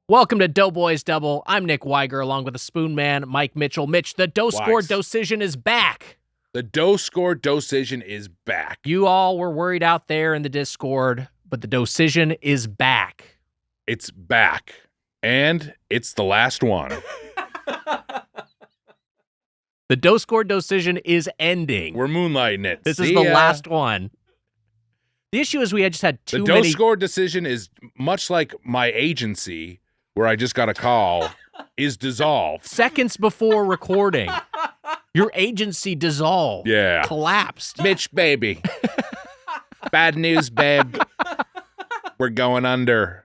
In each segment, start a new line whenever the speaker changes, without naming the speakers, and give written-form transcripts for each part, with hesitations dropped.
Welcome to Doughboys Double. I'm Nick Weiger, along with the Spoon Man, Mike Mitchell. Mitch, the Doughscord Doughcision is back.
The Doughscord Doughcision is back.
You all were worried out there in the Discord, but the Doughcision is back.
It's back. And it's the last one.
The Doughscord Doughcision is ending.
We're moonlighting it.
This is the last one. The issue is we had just had too many...
The Doughscord Doughcision is much like my agency, where I just got a call, is dissolved.
Seconds before recording, your agency dissolved.
Yeah.
Collapsed.
Mitch, baby. Bad news, babe. We're going under.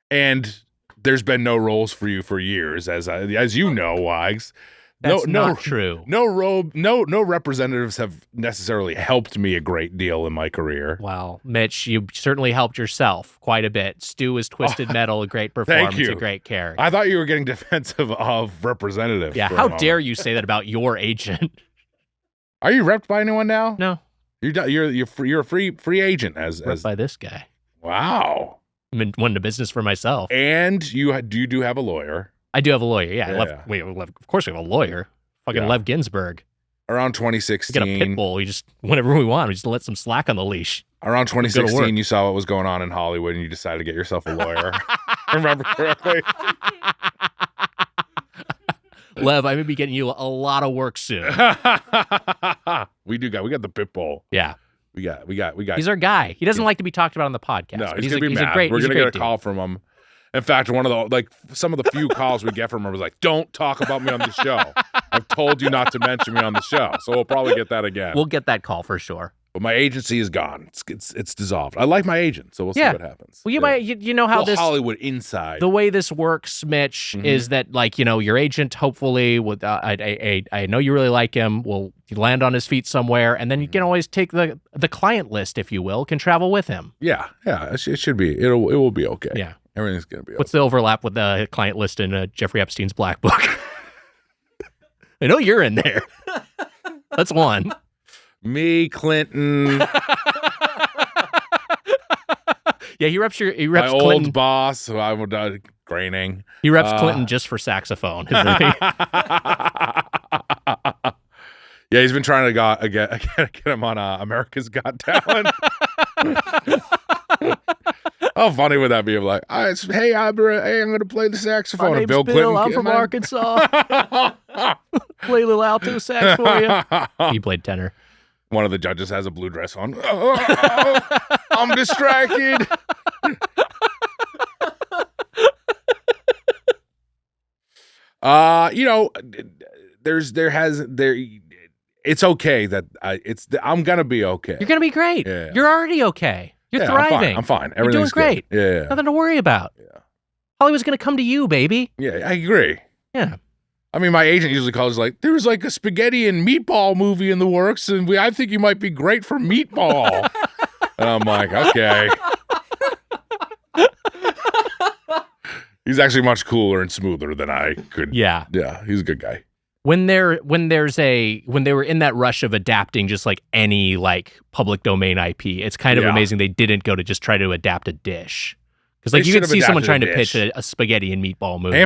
And there's been no roles for you for years, as you know, Wags.
That's not true.
No representatives have necessarily helped me a great deal in my career.
Well, Mitch, you certainly helped yourself quite a bit. Stu is Twisted Metal, a great performance, a great character.
I thought you were getting defensive of representatives.
Yeah, how dare you say that about your agent?
Are you repped by anyone now?
No.
You're a free agent as
by this guy.
Wow.
I'm in one to business for myself.
And you do have a lawyer.
I do have a lawyer, yeah. Of course we have a lawyer. Fucking Lev Ginsburg.
Around 2016.
We got a pit bull. We just, whenever we want, we just let some slack on the leash.
Around 2016, you saw what was going on in Hollywood and you decided to get yourself a lawyer. Remember correctly?
Lev, I may be getting you a lot of work soon.
we got the pit bull.
Yeah.
We got.
He's our guy. He doesn't like to be talked about on the podcast.
No, he's gonna be mad. We're gonna get a call from him. In fact, some of the few calls we get from him was like, "Don't talk about me on the show. I've told you not to mention me on the show." So we'll probably get that again.
We'll get that call for sure.
But my agency is gone. It's dissolved. I like my agent, so we'll see what happens.
Well, you know how this
Hollywood inside.
The way this works, Mitch, is that your agent hopefully would. I know you really like him. Will land on his feet somewhere, and then you can always take the client list, if you will, can travel with him.
Yeah. It should be. It will be okay.
Yeah.
Everything's gonna be okay.
What's the overlap with the client list in Jeffrey Epstein's Black Book? I know you're in there. That's one.
Me, Clinton.
Yeah, he reps
my
Clinton.
Old boss, who I would Graining.
He reps Clinton just for saxophone.
Yeah, he's been trying to get him on America's Got Talent. How funny would that be? I'm like, hey, I'm going to play the saxophone.
My name's
Bill Clinton.
I'm from Arkansas. Play a little alto sax for you. He played tenor.
One of the judges has a blue dress on. I'm distracted. It's okay that I'm gonna be okay.
You're gonna be great.
Yeah.
You're already okay. You're thriving.
I'm fine.
You're doing great.
Good. Yeah.
Nothing to worry about.
Yeah.
Hollywood's gonna come to you, baby.
Yeah, I agree.
Yeah.
I mean, my agent usually calls like, there's like a spaghetti and meatball movie in the works, and I think you might be great for meatball. And I'm like, okay. He's actually much cooler and smoother than I could.
Yeah.
Yeah, he's a good guy.
When they were in that rush of adapting just like any like public domain IP, it's kind of amazing they didn't go to just try to adapt a dish. Because you can see someone trying to pitch a spaghetti and meatball movie.
I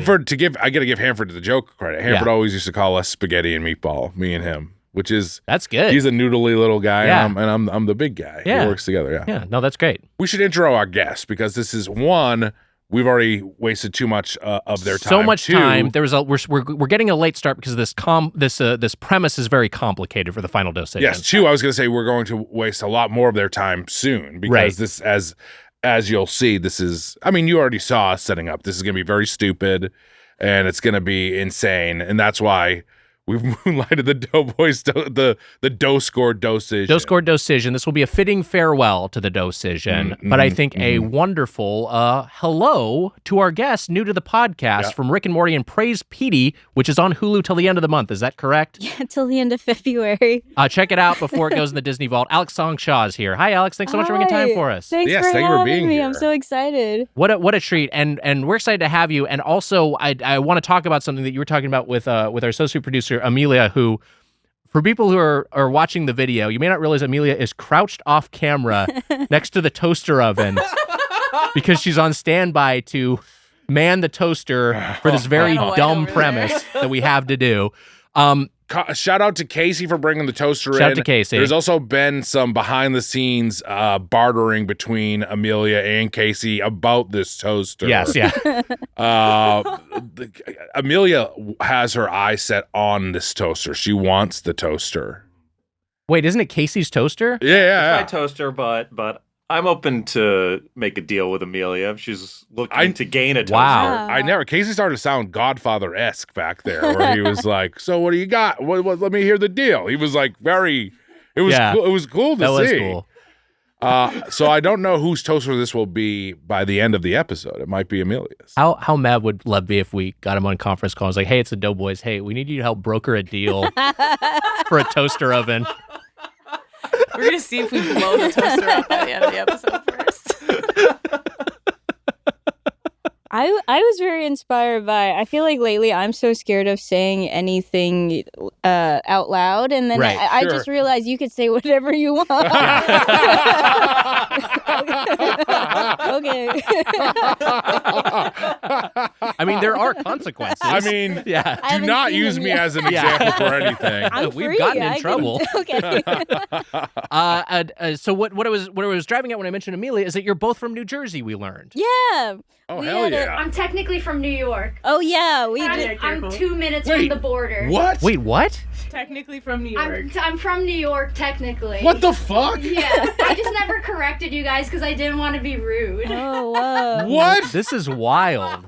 got to give Hanford the joke credit. Hanford always used to call us spaghetti and meatball, me and him, which is
that's good.
He's a noodly little guy, and I'm the big guy.
Yeah,
we works together. Yeah,
yeah. No, that's great.
We should intro our guests because this is one. We've already wasted too much of their time.
So much time. There was we're getting a late start because this premise is very complicated for the final Doughcision.
Yes, two. I was going to say we're going to waste a lot more of their time soon because this as you'll see, this is, I mean, you already saw us setting up. This is going to be very stupid and it's going to be insane. And that's why we've moonlighted the Doughboys, the Doughscord Doughcision.
Doughscord Doughcision. This will be a fitting farewell to the Doughcision, but I think a wonderful hello to our guest, new to the podcast, from Rick and Morty and Praise Petey, which is on Hulu till the end of the month. Is that correct?
Yeah, till the end of February.
Check it out before it goes in the Disney Vault. Alex Song-Xia is here. Hi, Alex. Thanks so much for making time for us.
Thank you for being me. I'm so excited.
What a treat, and we're excited to have you. And also, I want to talk about something that you were talking about with our associate producer Amelia, who For people who are watching the video, you may not realize Amelia is crouched off camera next to the toaster oven because she's on standby to man the toaster for this very dumb premise that we have to do.
Shout out to Casey for bringing the toaster in.
Shout out to Casey.
There's also been some behind the scenes bartering between Amelia and Casey about this toaster.
Yes, yeah.
Amelia has her eye set on this toaster. She wants the toaster.
Wait, isn't it Casey's toaster?
Yeah.
It's my toaster, but I'm open to make a deal with Amelia if she's looking to gain a toaster.
Wow.
Casey started to sound Godfather-esque back there, where he was like, so what do you got? What, let me hear the deal. He was like it was cool. It was cool to see.
That was
cool. So I don't know whose toaster this will be by the end of the episode. It might be Amelia's.
How mad would Lev be if we got him on conference call? I was like, hey, it's the Doughboys. Hey, we need you to help broker a deal for a toaster oven.
We're going to see if we blow the toaster up by the end of the episode first.
I was very inspired by, I feel like lately I'm so scared of saying anything out loud, and then I just realized you could say whatever you want. Okay.
I mean, there are consequences.
I mean, do not use me as an example for anything.
We've gotten in trouble.
Okay.
So what I was driving at when I mentioned Amelia is that you're both from New Jersey, we learned.
Yeah.
Oh, hell yeah.
I'm technically from New York.
Oh, yeah.
I'm 2 minutes from the border.
What?
Wait, what?
Technically from New York.
I'm from New York, technically.
What the fuck?
Yeah. I just never corrected you guys because I didn't want to be rude.
Oh, wow.
What?
This is wild.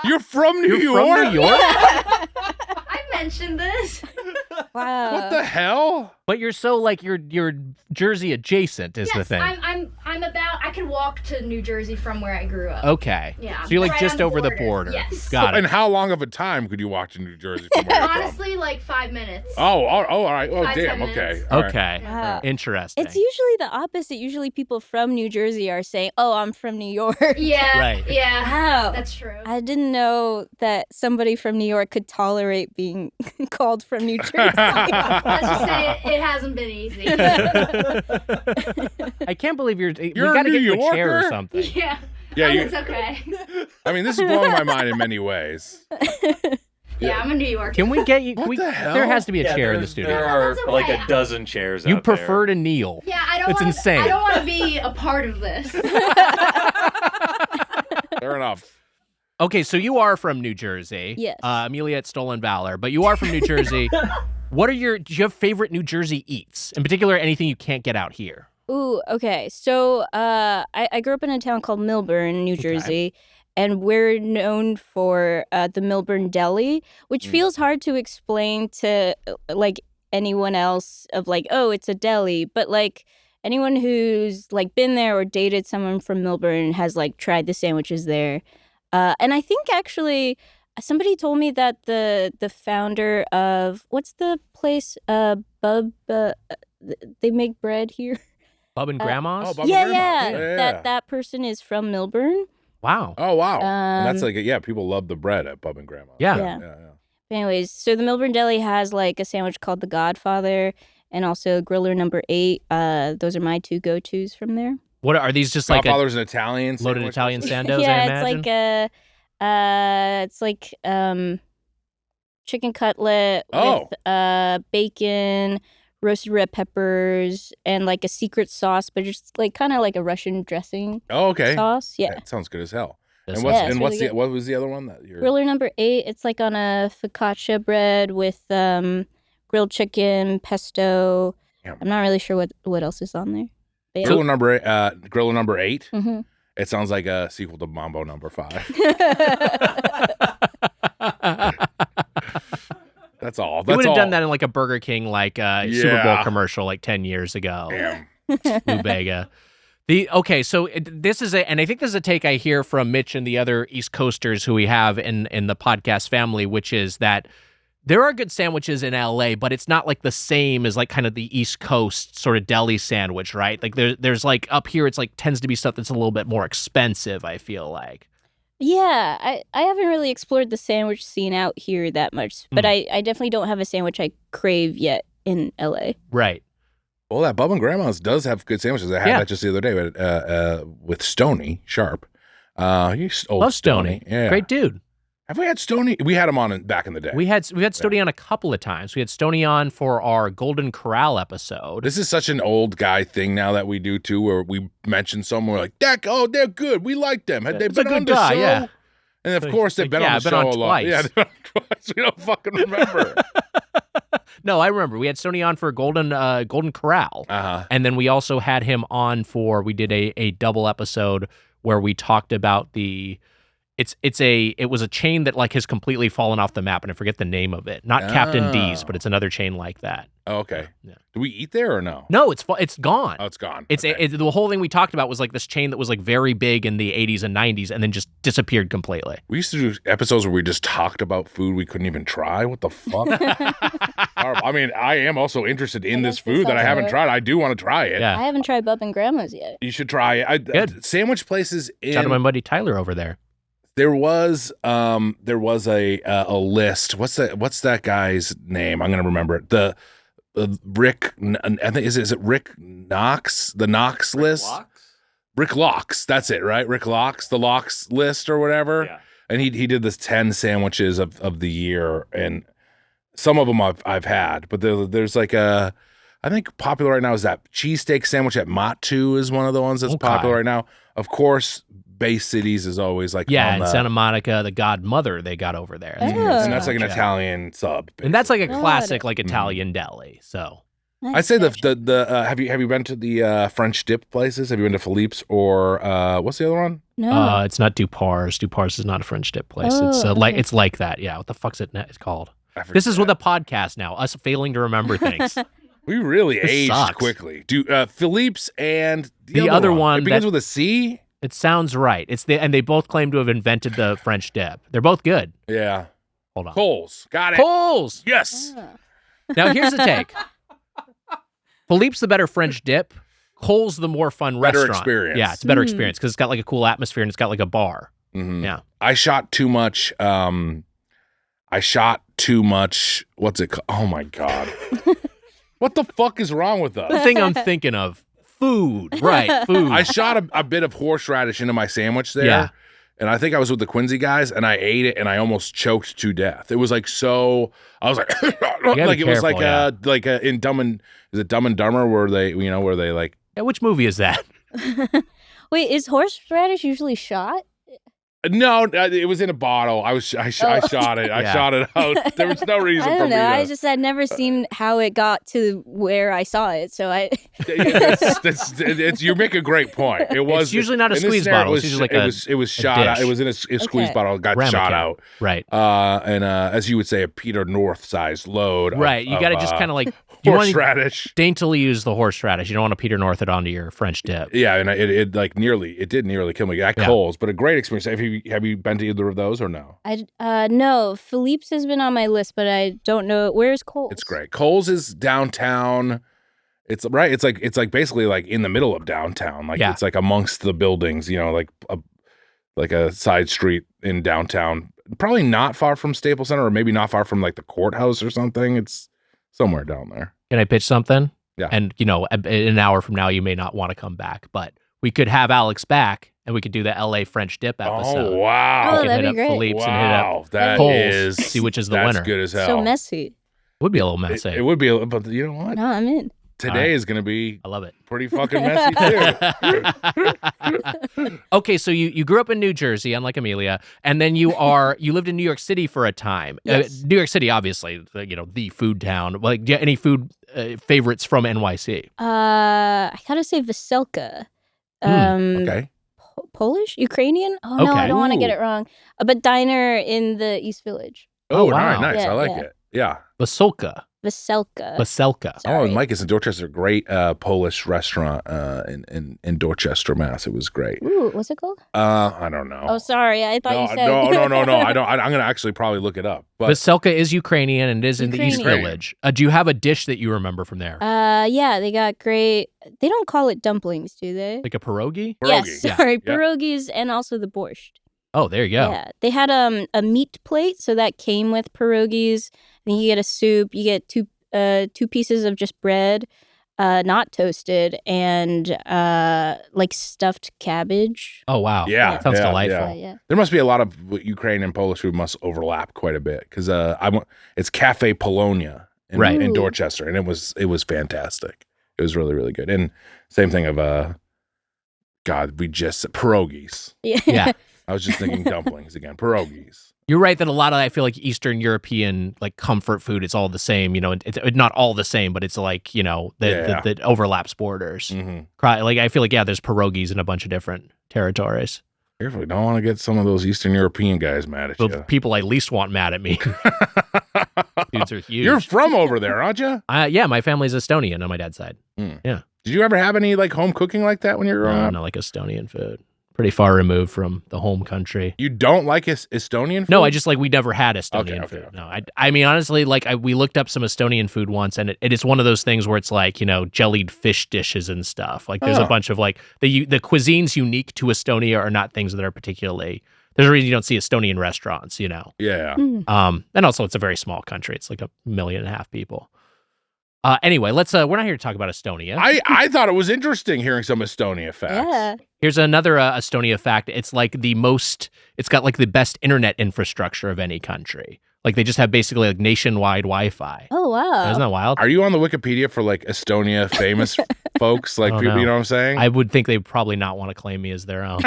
You're from New York?
From New York?
I mentioned this.
Wow.
What the hell?
But you're so like you're Jersey adjacent is the thing.
I'm about I can walk to New Jersey from where I grew up.
Okay.
Yeah.
So you're like
right
just
on
over the border.
Yes.
Got it.
And how long of a time could you walk to New Jersey from where you're from?
Honestly, like 5 minutes.
Oh, all right. Oh,
5,
damn.
10
Okay.
minutes.
All right.
Okay.
Wow.
Interesting.
It's usually the opposite. Usually people from New Jersey are saying, oh, I'm from New York.
Yeah.
Right.
Yeah.
Wow.
That's true.
I didn't know that somebody from New York could tolerate being called from New Jersey.
Let's just say it hasn't been easy.
I can't believe we
You're
gotta
a
get
New
you a chair or
Yorker?
something.
Yeah.
Yeah,
It's okay.
I mean, this is blowing my mind in many ways.
Yeah, I'm a New Yorker.
Can we get you?
What the hell?
There has to be a chair in the studio.
There are
That's okay.
like a dozen chairs
You
out
prefer
there.
to kneel.
Yeah, I don't.
It's insane.
I don't want to be a part of this.
Fair enough.
Okay, so you are from New Jersey.
Yes.
Amelia at Stolen Valor, but you are from New Jersey. Do you have favorite New Jersey eats? In particular, anything you can't get out here?
Ooh, okay. So I grew up in a town called Milburn, New Jersey, and we're known for the Milburn Deli, which feels hard to explain to like anyone else of like, oh, it's a deli, but like anyone who's like been there or dated someone from Milburn has like tried the sandwiches there. And I think actually somebody told me that the founder of what's the place Bub they make bread here.
Bub and Grandma's?
Oh, Bub and
Yeah,
Grandma's.
yeah. That person is from Milburn.
Wow.
Oh, wow. And that's like, people love the bread at Bub and Grandma's.
Yeah.
Yeah. Anyways, so the Milburn Deli has like a sandwich called the Godfather and also Griller number 8. Those are my two go-tos from there.
What are these? Just like
Godfather's an Italian
loaded
sandwich?
Italian sandos? I
Yeah,
imagine?
it's like chicken cutlet with bacon, roasted red peppers, and like a secret sauce, but just like kind of like a Russian dressing sauce. Yeah.
That sounds good as hell.
Yes.
And
Yeah, it's really good.
what was the other one that you're?
Griller number 8, it's like on a focaccia bread with grilled chicken, pesto.
Yum.
I'm not really sure what else is on there. But yeah.
Griller number 8.
Mm-hmm.
It sounds like a sequel to Mambo number 5. That's all.
You would have done that in like a Burger King Super Bowl
Yeah.
commercial like 10 years ago.
Damn.
Lou Bega. So this is and I think this is a take I hear from Mitch and the other East Coasters who we have in the podcast family, which is that there are good sandwiches in LA, but it's not like the same as like kind of the East Coast sort of deli sandwich, right? Like there's like up here, it's like tends to be stuff that's a little bit more expensive, I feel like.
Yeah, I haven't really explored the sandwich scene out here that much, but I definitely don't have a sandwich I crave yet in LA.
Right.
Well, that Bub and Grandma's does have good sandwiches. I had that just the other day with Stoney Sharp. He's old
Love Stoney.
Yeah.
Great dude.
Have we had Stoney? We had him on back in the day.
We had Stoney on a couple of times. We had Stoney on for our Golden Corral episode.
This is such an old guy thing now that we do too, where we mention someone like, they're good. We like them. Had they been on the show?
Yeah.
And of course they've been on the show a lot.
Twice.
Yeah, they've been on twice. We don't fucking remember.
No, I remember. We had Stoney on for Golden Corral. And then we also had him on we did a double episode where we talked about it was a chain that like has completely fallen off the map, and I forget the name of it. Not Captain D's, but it's another chain like that.
Oh, okay.
Yeah.
Do we eat there or no?
No, it's gone.
Oh, it's gone.
The whole thing we talked about was like this chain that was like very big in the 80s and 90s and then just disappeared completely.
We used to do episodes where we just talked about food we couldn't even try. What the fuck? I mean, I am also interested in this food that I haven't tried. I do want to try it.
Yeah.
I haven't tried Bub and Grandma's yet.
You should try it.
Good.
Sandwich places
Shout out to my buddy Tyler over there.
There was a list. What's that guy's name? I'm gonna remember it. The Rick. I think is it Rick Knox? The Knox list. Rick Locks. That's it, right? Rick Locks. The Locks list or whatever.
Yeah.
And he did this 10 sandwiches of the year, and some of them I've had, but there's like I think popular right now is that cheesesteak sandwich at Matu is one of the ones that's popular right now. Of course. Bay Cities is always like
in Santa Monica, the Godmother they got over there.
And that's like an Italian sub. Basically.
And that's like a classic like Italian deli. So
I'd say the have you been to the French dip places? Have you been to Philippe's or what's the other one?
No.
It's not Dupar's. Dupar's is not a French dip place. It's it's like that. Yeah. What the fuck's it's called? This is with a podcast now. Us failing to remember things.
We really aged
sucks.
quickly. Philippe's and
the other one
it begins with a C.
It sounds right. And they both claim to have invented the French dip. They're both good.
Yeah.
Hold on.
Coles. Got it.
Coles.
Yes.
Now here's the take. Philippe's the better French dip. Cole's the more fun
better
restaurant.
Experience.
Yeah, it's a better experience because it's got like a cool atmosphere and it's got like a bar.
Mm-hmm.
Yeah.
I shot too much. What's it called? Oh my God. What the fuck is wrong with us?
The thing I'm thinking of. Food. Right. Food.
I shot a bit of horseradish into my sandwich there. Yeah. And I think I was with the Quincy guys and I ate it and I almost choked to death. It was like so I was like like it was like in Dumb and Dumber where they like
which movie is that?
Wait, is horseradish usually shot?
No, it was in a bottle. I shot it. I shot it out. There was no reason
I
for
don't
me
know.
to.
I just had never seen how it got to where I saw it, so I.
You make a great point. It was.
It's usually not a squeeze bottle. It's usually like
it was shot out. It was in a squeeze bottle. Got shot out.
Right.
And as you would say, a Peter North sized load.
Right. You got to just kind of like.
Horseradish.
Daintily use the horseradish. You don't want to Peter North it onto your French dip.
Yeah, and it did nearly kill me at Coles, but a great experience. Have you been to either of those or no?
No. Philippe's has been on my list, but I don't know where's Coles.
It's great. Coles is downtown. It's right. It's like basically like in the middle of downtown. Like it's like amongst the buildings. Like a side street in downtown. Probably not far from Staples Center, or maybe not far from like the courthouse or something. It's somewhere down there.
Can I pitch something?
Yeah.
And, an hour from now, you may not want to come back, but we could have Alex back and we could do the LA French dip episode.
Oh, wow.
We could hit up Philippe's and hit up Coles, see which is the winner.
That's good as hell.
So messy.
Would be a little messy.
It would be, but you know what?
No, I'm in.
Today is going to be
I love it.
Pretty fucking messy, too.
Okay, so you grew up in New Jersey, unlike Amelia, and then you lived in New York City for a time.
Yes.
New York City, obviously, the food town. Like, do you have any food favorites from NYC?
I gotta say Veselka.
Okay.
Polish? Ukrainian? Oh, no, I don't want to get it wrong. But diner in the East Village.
Oh,
wow.
Nice.
Yeah,
I like it. Yeah.
Veselka.
Sorry.
Oh, and Mike is in Dorchester. Great Polish restaurant in Dorchester, Mass. It was great.
Ooh, what's it called?
I don't know.
Oh, sorry. I thought you said.
No. I don't. I'm gonna actually probably look it up. But
Veselka is Ukrainian and it is in the East Village. Do you have a dish that you remember from there?
Yeah, they got great. They don't call it dumplings, do they?
Like a pierogi?
Yes, sorry,
Yeah.
pierogies and also the borscht.
Oh, there you go.
Yeah, they had a meat plate, so that came with pierogies. Then you get a soup. You get two 2 pieces of just bread, not toasted, and like stuffed cabbage.
Oh wow!
Yeah,
sounds delightful.
Yeah.
There must be a lot of Ukrainian and Polish food must overlap quite a bit because it's Cafe Polonia in Dorchester, and it was fantastic. It was really, really good. And same thing of pierogies.
Yeah.
I was just thinking dumplings again. Pierogies.
You're right that a lot of I feel like Eastern European like comfort food, it's all the same. You know, it's not all the same, but it's like, you know, that overlaps borders. Like I feel like there's pierogies in a bunch of different territories.
Careful, you don't want to get some of those Eastern European guys mad at you.
People I least want mad at me. Dudes are huge.
You're from over there, aren't you?
Yeah, my family's Estonian on my dad's side. Yeah.
Did you ever have any like home cooking like that when you were growing up?
No, like Estonian food. Pretty far removed from the home country.
You don't like Estonian food?
No, I just like we never had Estonian food. Okay. No, I mean honestly, like we looked up some Estonian food once, and it is one of those things where it's like, you know, jellied fish dishes and stuff. Like there's a bunch of like the cuisines unique to Estonia are not things that are particularly. There's a reason you don't see Estonian restaurants, you know.
Yeah.
And also it's a very small country. It's like 1.5 million people. Anyway, let's. We're not here to talk about Estonia.
I thought it was interesting hearing some Estonia facts.
Yeah.
Here's another Estonia fact. It's like it's got like the best internet infrastructure of any country. Like they just have basically like nationwide Wi-Fi.
Oh, wow.
Isn't that wild?
Are you on the Wikipedia for like Estonia famous folks? Like, people, you know what I'm saying?
I would think they'd probably not want to claim me as their own.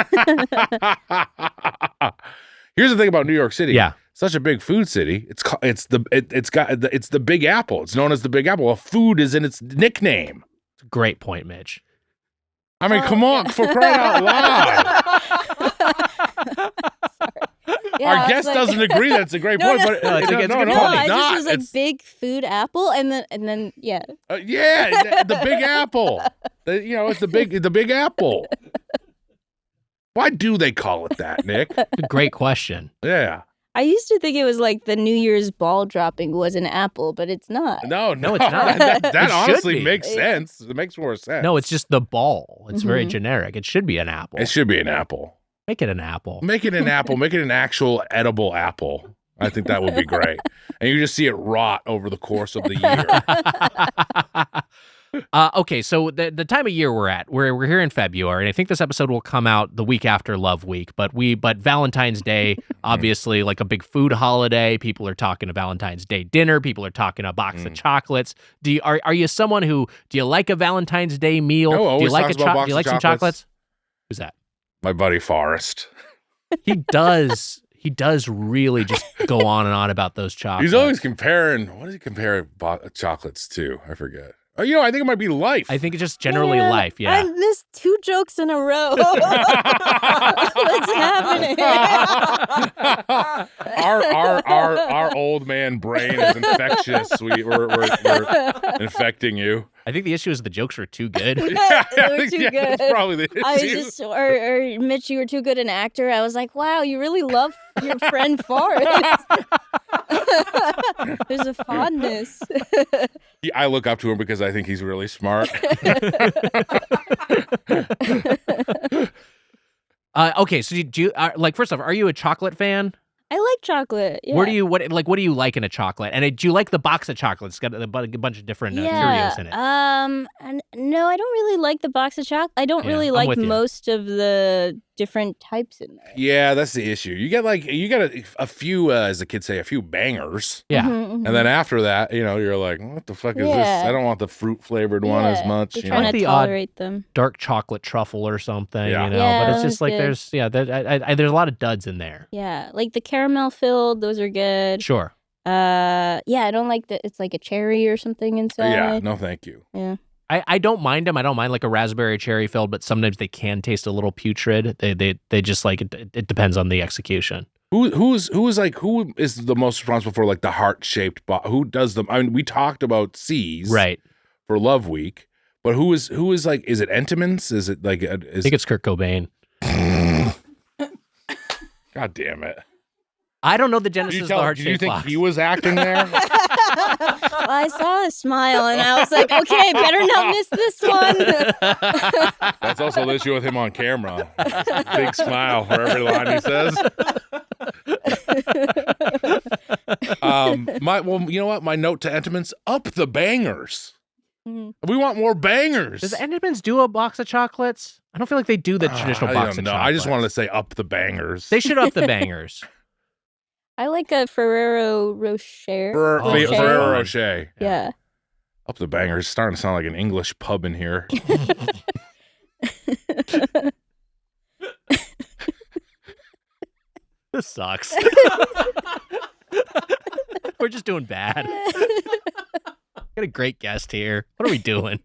Here's the thing about New York City.
Yeah.
Such a big food city. It's the Big Apple. It's known as the Big Apple. Well, food is in its nickname.
Great point, Mitch.
I mean, come on, for crying out loud. Our guest doesn't agree. That's a great point. But
I just was like big food apple, and then yeah.
The Big Apple. It's the Big Apple. Why do they call it that, Nick?
Great question.
Yeah.
I used to think it was like the New Year's ball dropping was an apple, but it's not.
No,
it's not.
That honestly makes sense. It makes more sense.
No, it's just the ball. It's very generic. It should be an apple.
It should be an apple.
Make it an apple.
Make it an apple. Make it an actual edible apple. I think that would be great. And you just see it rot over the course of the year.
Okay, so the time of year we're here in February, and I think this episode will come out the week after Love Week, but Valentine's Day, obviously like a big food holiday. People are talking a Valentine's Day dinner. People are talking a box of chocolates. Are you someone do you like a Valentine's Day meal?
Do you like
some chocolates? Who's that?
My buddy Forrest.
He does really just go on and on about those chocolates.
He's always comparing. What does he compare chocolates to? I forget. Oh, I think it might be Life.
I think it's just generally Life, yeah.
I missed 2 jokes in a row. What's happening?
Our old man brain is infectious. We're infecting you.
I think the issue is the jokes were too good.
They were too good.
That's probably the issue.
I was just, or Mitch, you were too good an actor. I was like, wow, you really love your friend Forrest. There's a fondness.
I look up to him because I think he's really smart.
Okay, so do you first off, are you a chocolate fan?
I like chocolate. Yeah.
What do you like in a chocolate? And do you like the box of chocolates? It's got a bunch of different Cheerios in it.
No, I don't really like the box of chocolate. I don't really like most of the different types in there.
Yeah, that's the issue. You get a few, as the kids say, a few bangers.
Yeah.
And then after that, you're like, what the fuck is this? I don't want the fruit flavored one as much.
You're trying to tolerate them.
Dark chocolate truffle or something, but it's just like good. There's a lot of duds in there.
Yeah, like the caramel filled, those are good.
Sure.
I don't like that it's like a cherry or something inside.
Yeah, no thank you.
Yeah.
I don't mind them. I don't mind like a raspberry cherry filled, but sometimes they can taste a little putrid. They just like it depends on the execution.
Who is the most responsible for like the heart-shaped who does them? I mean, we talked about C's
right
for Love Week, but who is like, is it Entenmann's? Is it like
I think it's Kurt Cobain.
God damn it.
I don't know the genesis of the heart-shaped
Do you think
box.
he was acting there?
Well, I saw a smile and I was like, okay, better not miss this one.
That's also the issue with him on camera. Big smile for every line he says. You know what? My note to Entenmann's, up the bangers. We want more bangers.
Does Entenmann's do a box of chocolates? I don't feel like they do the traditional box of chocolates.
I just wanted to say up the bangers.
They should up the bangers.
I like a Ferrero Rocher.
Ferrero Rocher.
Yeah.
Up the bangers. Starting to sound like an English pub in here.
This sucks. We're just doing bad. Got a great guest here. What are we doing?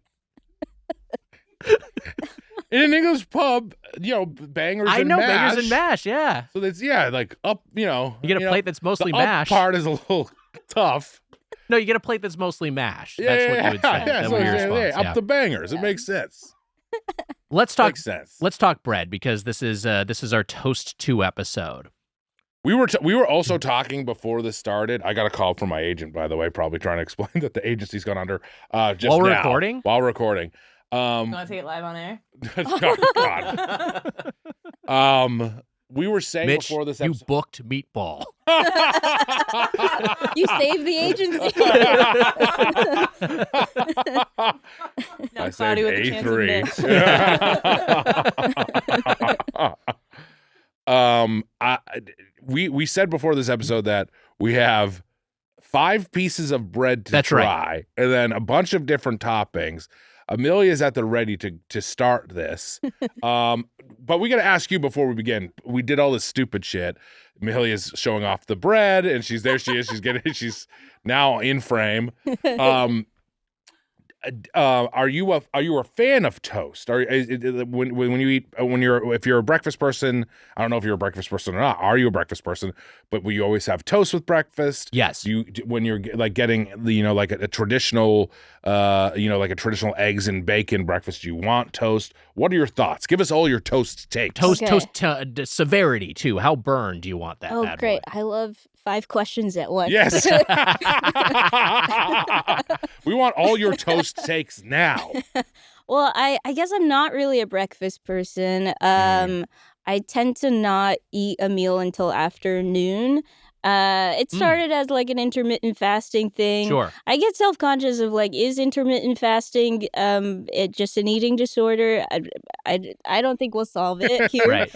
In an English pub, bangers and mash.
Bangers and mash, yeah.
So that's, like up,
You get a plate that's mostly
the
mash.
Up part is a little tough.
No, you get a plate that's mostly mash. That's what you would say. That's what your response.
Up the bangers. It makes sense.
Let's talk.
Makes sense.
Let's talk bread because this is our Toast 2 episode.
We were also talking before this started. I got a call from my agent, by the way, probably trying to explain that the agency's gone under just
while
now.
recording.
While recording.
You want to take it live on air?
Oh, God. We were saying
Mitch,
before this episode,
you booked meatball.
You saved the agency.
Now Cloudy with a chance of Mitch.
We said before this episode that we have 5 pieces of bread to try, and then a bunch of different toppings. Amelia's at the ready to start this. But we got to ask you before we begin. We did all this stupid shit. Amelia's showing off the bread, and she's there. She is. She's now in frame. Are you a fan of toast? When you eat if you're a breakfast person? I don't know if you're a breakfast person or not. Are you a breakfast person? But will you always have toast with breakfast?
Yes.
When you're like getting like a traditional like a traditional eggs and bacon breakfast, you want toast. What are your thoughts? Give us all your toast takes.
Toast severity too. How burned do you want that?
Oh,
bad
great!
boy?
I love 5 questions at once.
Yes. We want all your toast takes now.
Well, I guess I'm not really a breakfast person. I tend to not eat a meal until afternoon. It started as like an intermittent fasting thing.
Sure.
I get self-conscious of like, is intermittent fasting it just an eating disorder? I don't think we'll solve it here.
Right.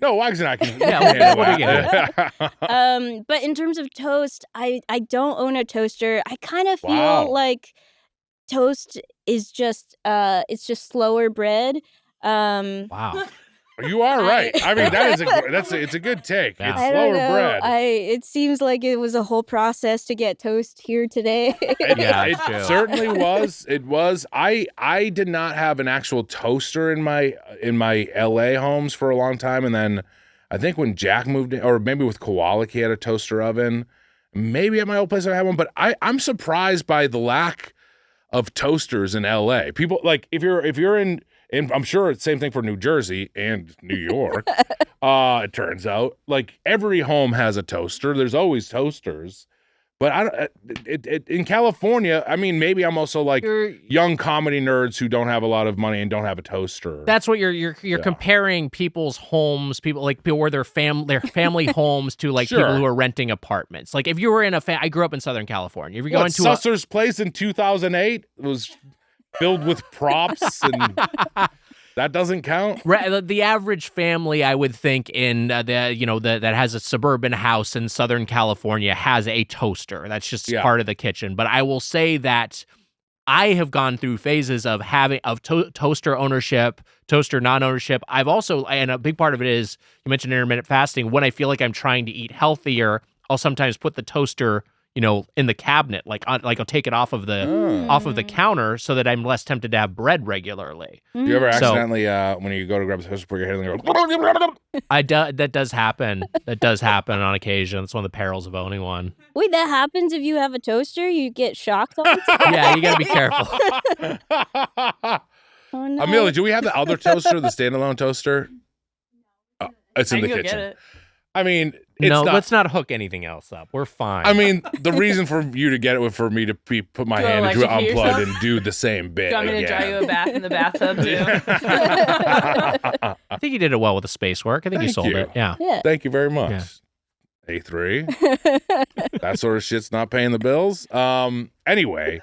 No, Wags and I can.
Yeah, what are you gonna do?
But in terms of toast, I don't own a toaster. I kind of feel like toast is just it's just slower bread.
Wow.
You are right. I mean, it's a good take.
Yeah.
It's
I
slower
don't know.
bread.
It seems like it was a whole process to get toast here today.
Yeah,
it certainly was. It was. I did not have an actual toaster in my LA homes for a long time, and then I think when Jack moved in, or maybe with Kowalik, he had a toaster oven. Maybe at my old place I had one, but I'm surprised by the lack of toasters in LA. People like if you're in. And I'm sure it's the same thing for New Jersey and New York. It turns out, like every home has a toaster. There's always toasters, but in California. I mean, maybe I'm also like young comedy nerds who don't have a lot of money and don't have a toaster.
That's what you're comparing people's homes, people where their family homes to like people who are renting apartments. Like if you were in I grew up in Southern California. If you go into
Susser's place in 2008, it was filled with props and that doesn't count.
The average family, I would think, in that has a suburban house in Southern California has a toaster. That's just part of the kitchen. But I will say that I have gone through phases of toaster ownership, toaster non-ownership. I've also, and a big part of it is, you mentioned intermittent fasting. When I feel like I'm trying to eat healthier, I'll sometimes put the toaster in the cabinet, like I'll take it off of the counter so that I'm less tempted to have bread regularly.
Do you ever accidentally, when you go to grab the toaster, put your hand in and go?
That does happen. That does happen on occasion. It's one of the perils of owning one.
Wait, that happens if you have a toaster? You get shocked all the time?
Yeah, you gotta be careful.
Oh, no.
Amelia, do we have the other toaster, the standalone toaster? It's in the kitchen.
Get it.
I mean,
let's not hook anything else up. We're fine.
I mean, the reason for you to get it was for me to put my hand into it, unplug, and do the same bit.
Do you want me to draw you a bath in the bathtub too?
I think you did it well with the space work. I think you sold it. Yeah.
Thank you very much.
Yeah.
A3. That sort of shit's not paying the bills. Anyway.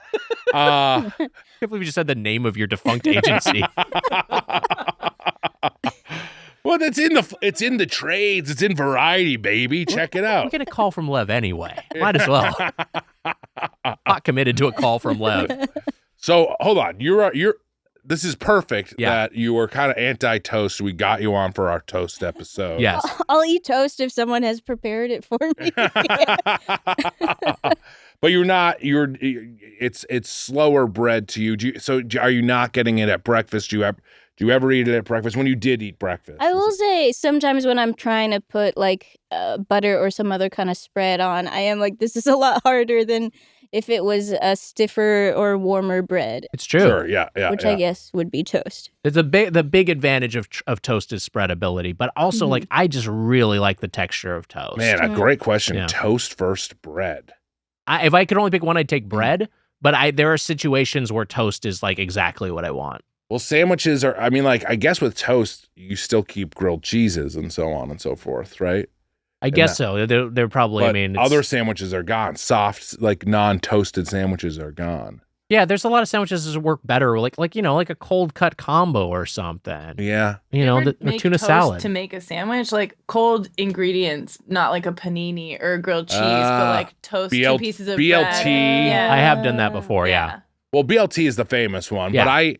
I can't believe you just said the name of your defunct agency.
Well, it's in the trades. It's in Variety, baby. Check it out.
We're getting a call from Lev anyway. Might as well. Not committed to a call from Lev.
So hold on. You're. This is perfect that you were kind of anti-toast. We got you on for our toast episode.
Yes.
I'll eat toast if someone has prepared it for me.
But you're not. It's slower bread to you. Are you not getting it at breakfast? Do you ever eat it at breakfast? When you did eat breakfast,
I will say sometimes when I'm trying to put like butter or some other kind of spread on, I am like, this is a lot harder than if it was a stiffer or warmer bread.
It's true.
Sure, yeah.
Which I guess would be toast.
It's the big advantage of toast is spreadability, but also like I just really like the texture of toast.
Man, a great question. Yeah. Toast versus bread.
If I could only pick one, I'd take bread. But there are situations where toast is like exactly what I want.
Well, sandwiches are. I mean, like I guess with toast, you still keep grilled cheeses and so on and so forth, right?
I guess so. They're probably. I mean,
other sandwiches are gone. Soft, like non-toasted sandwiches are gone.
Yeah, there's a lot of sandwiches that work better, like a cold cut combo or something.
Yeah,
the tuna salad
to make a sandwich, like cold ingredients, not like a panini or a grilled cheese, but like toast 2 pieces of
BLT.
bread. Yeah.
I have done that before. Yeah.
Well, BLT is the famous one, but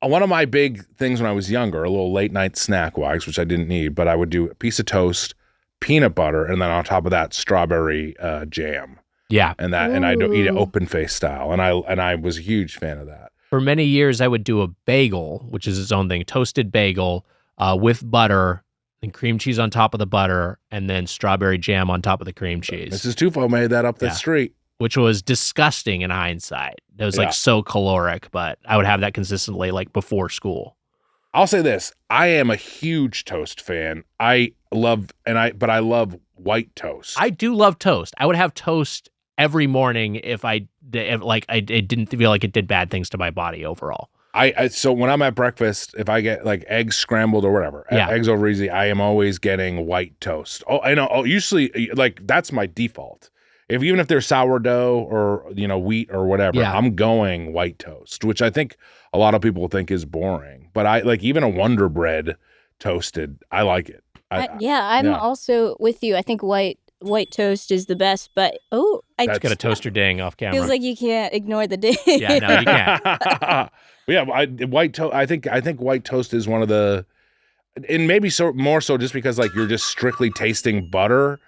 one of my big things when I was younger, a little late night snack wise, which I didn't need, but I would do a piece of toast, peanut butter, and then on top of that, strawberry jam.
Yeah.
And I'd eat it open face style. And I was a huge fan of that.
For many years, I would do a bagel, which is its own thing, toasted bagel with butter and cream cheese on top of the butter, and then strawberry jam on top of the cream cheese.
Mrs. Tufo made that up the street.
Which was disgusting in hindsight. It was like so caloric, but I would have that consistently like before school.
I'll say this. I am a huge toast fan. I love white toast.
I do love toast. I would have toast every morning if I didn't feel like it did bad things to my body overall.
So when I'm at breakfast, if I get like eggs scrambled or whatever, eggs over easy, I am always getting white toast. Oh, I know. Oh, usually like that's my default. Even if they're sourdough or wheat or whatever, I'm going white toast, which I think a lot of people think is boring. But I like even a Wonder Bread toasted. I like it.
I'm also with you. I think white toast is the best. But I
just got a toaster ding off camera.
Feels like you can't ignore the ding.
Yeah, no, you can't.
White toast. I think white toast is one of the, and maybe more so just because like you're just strictly tasting butter.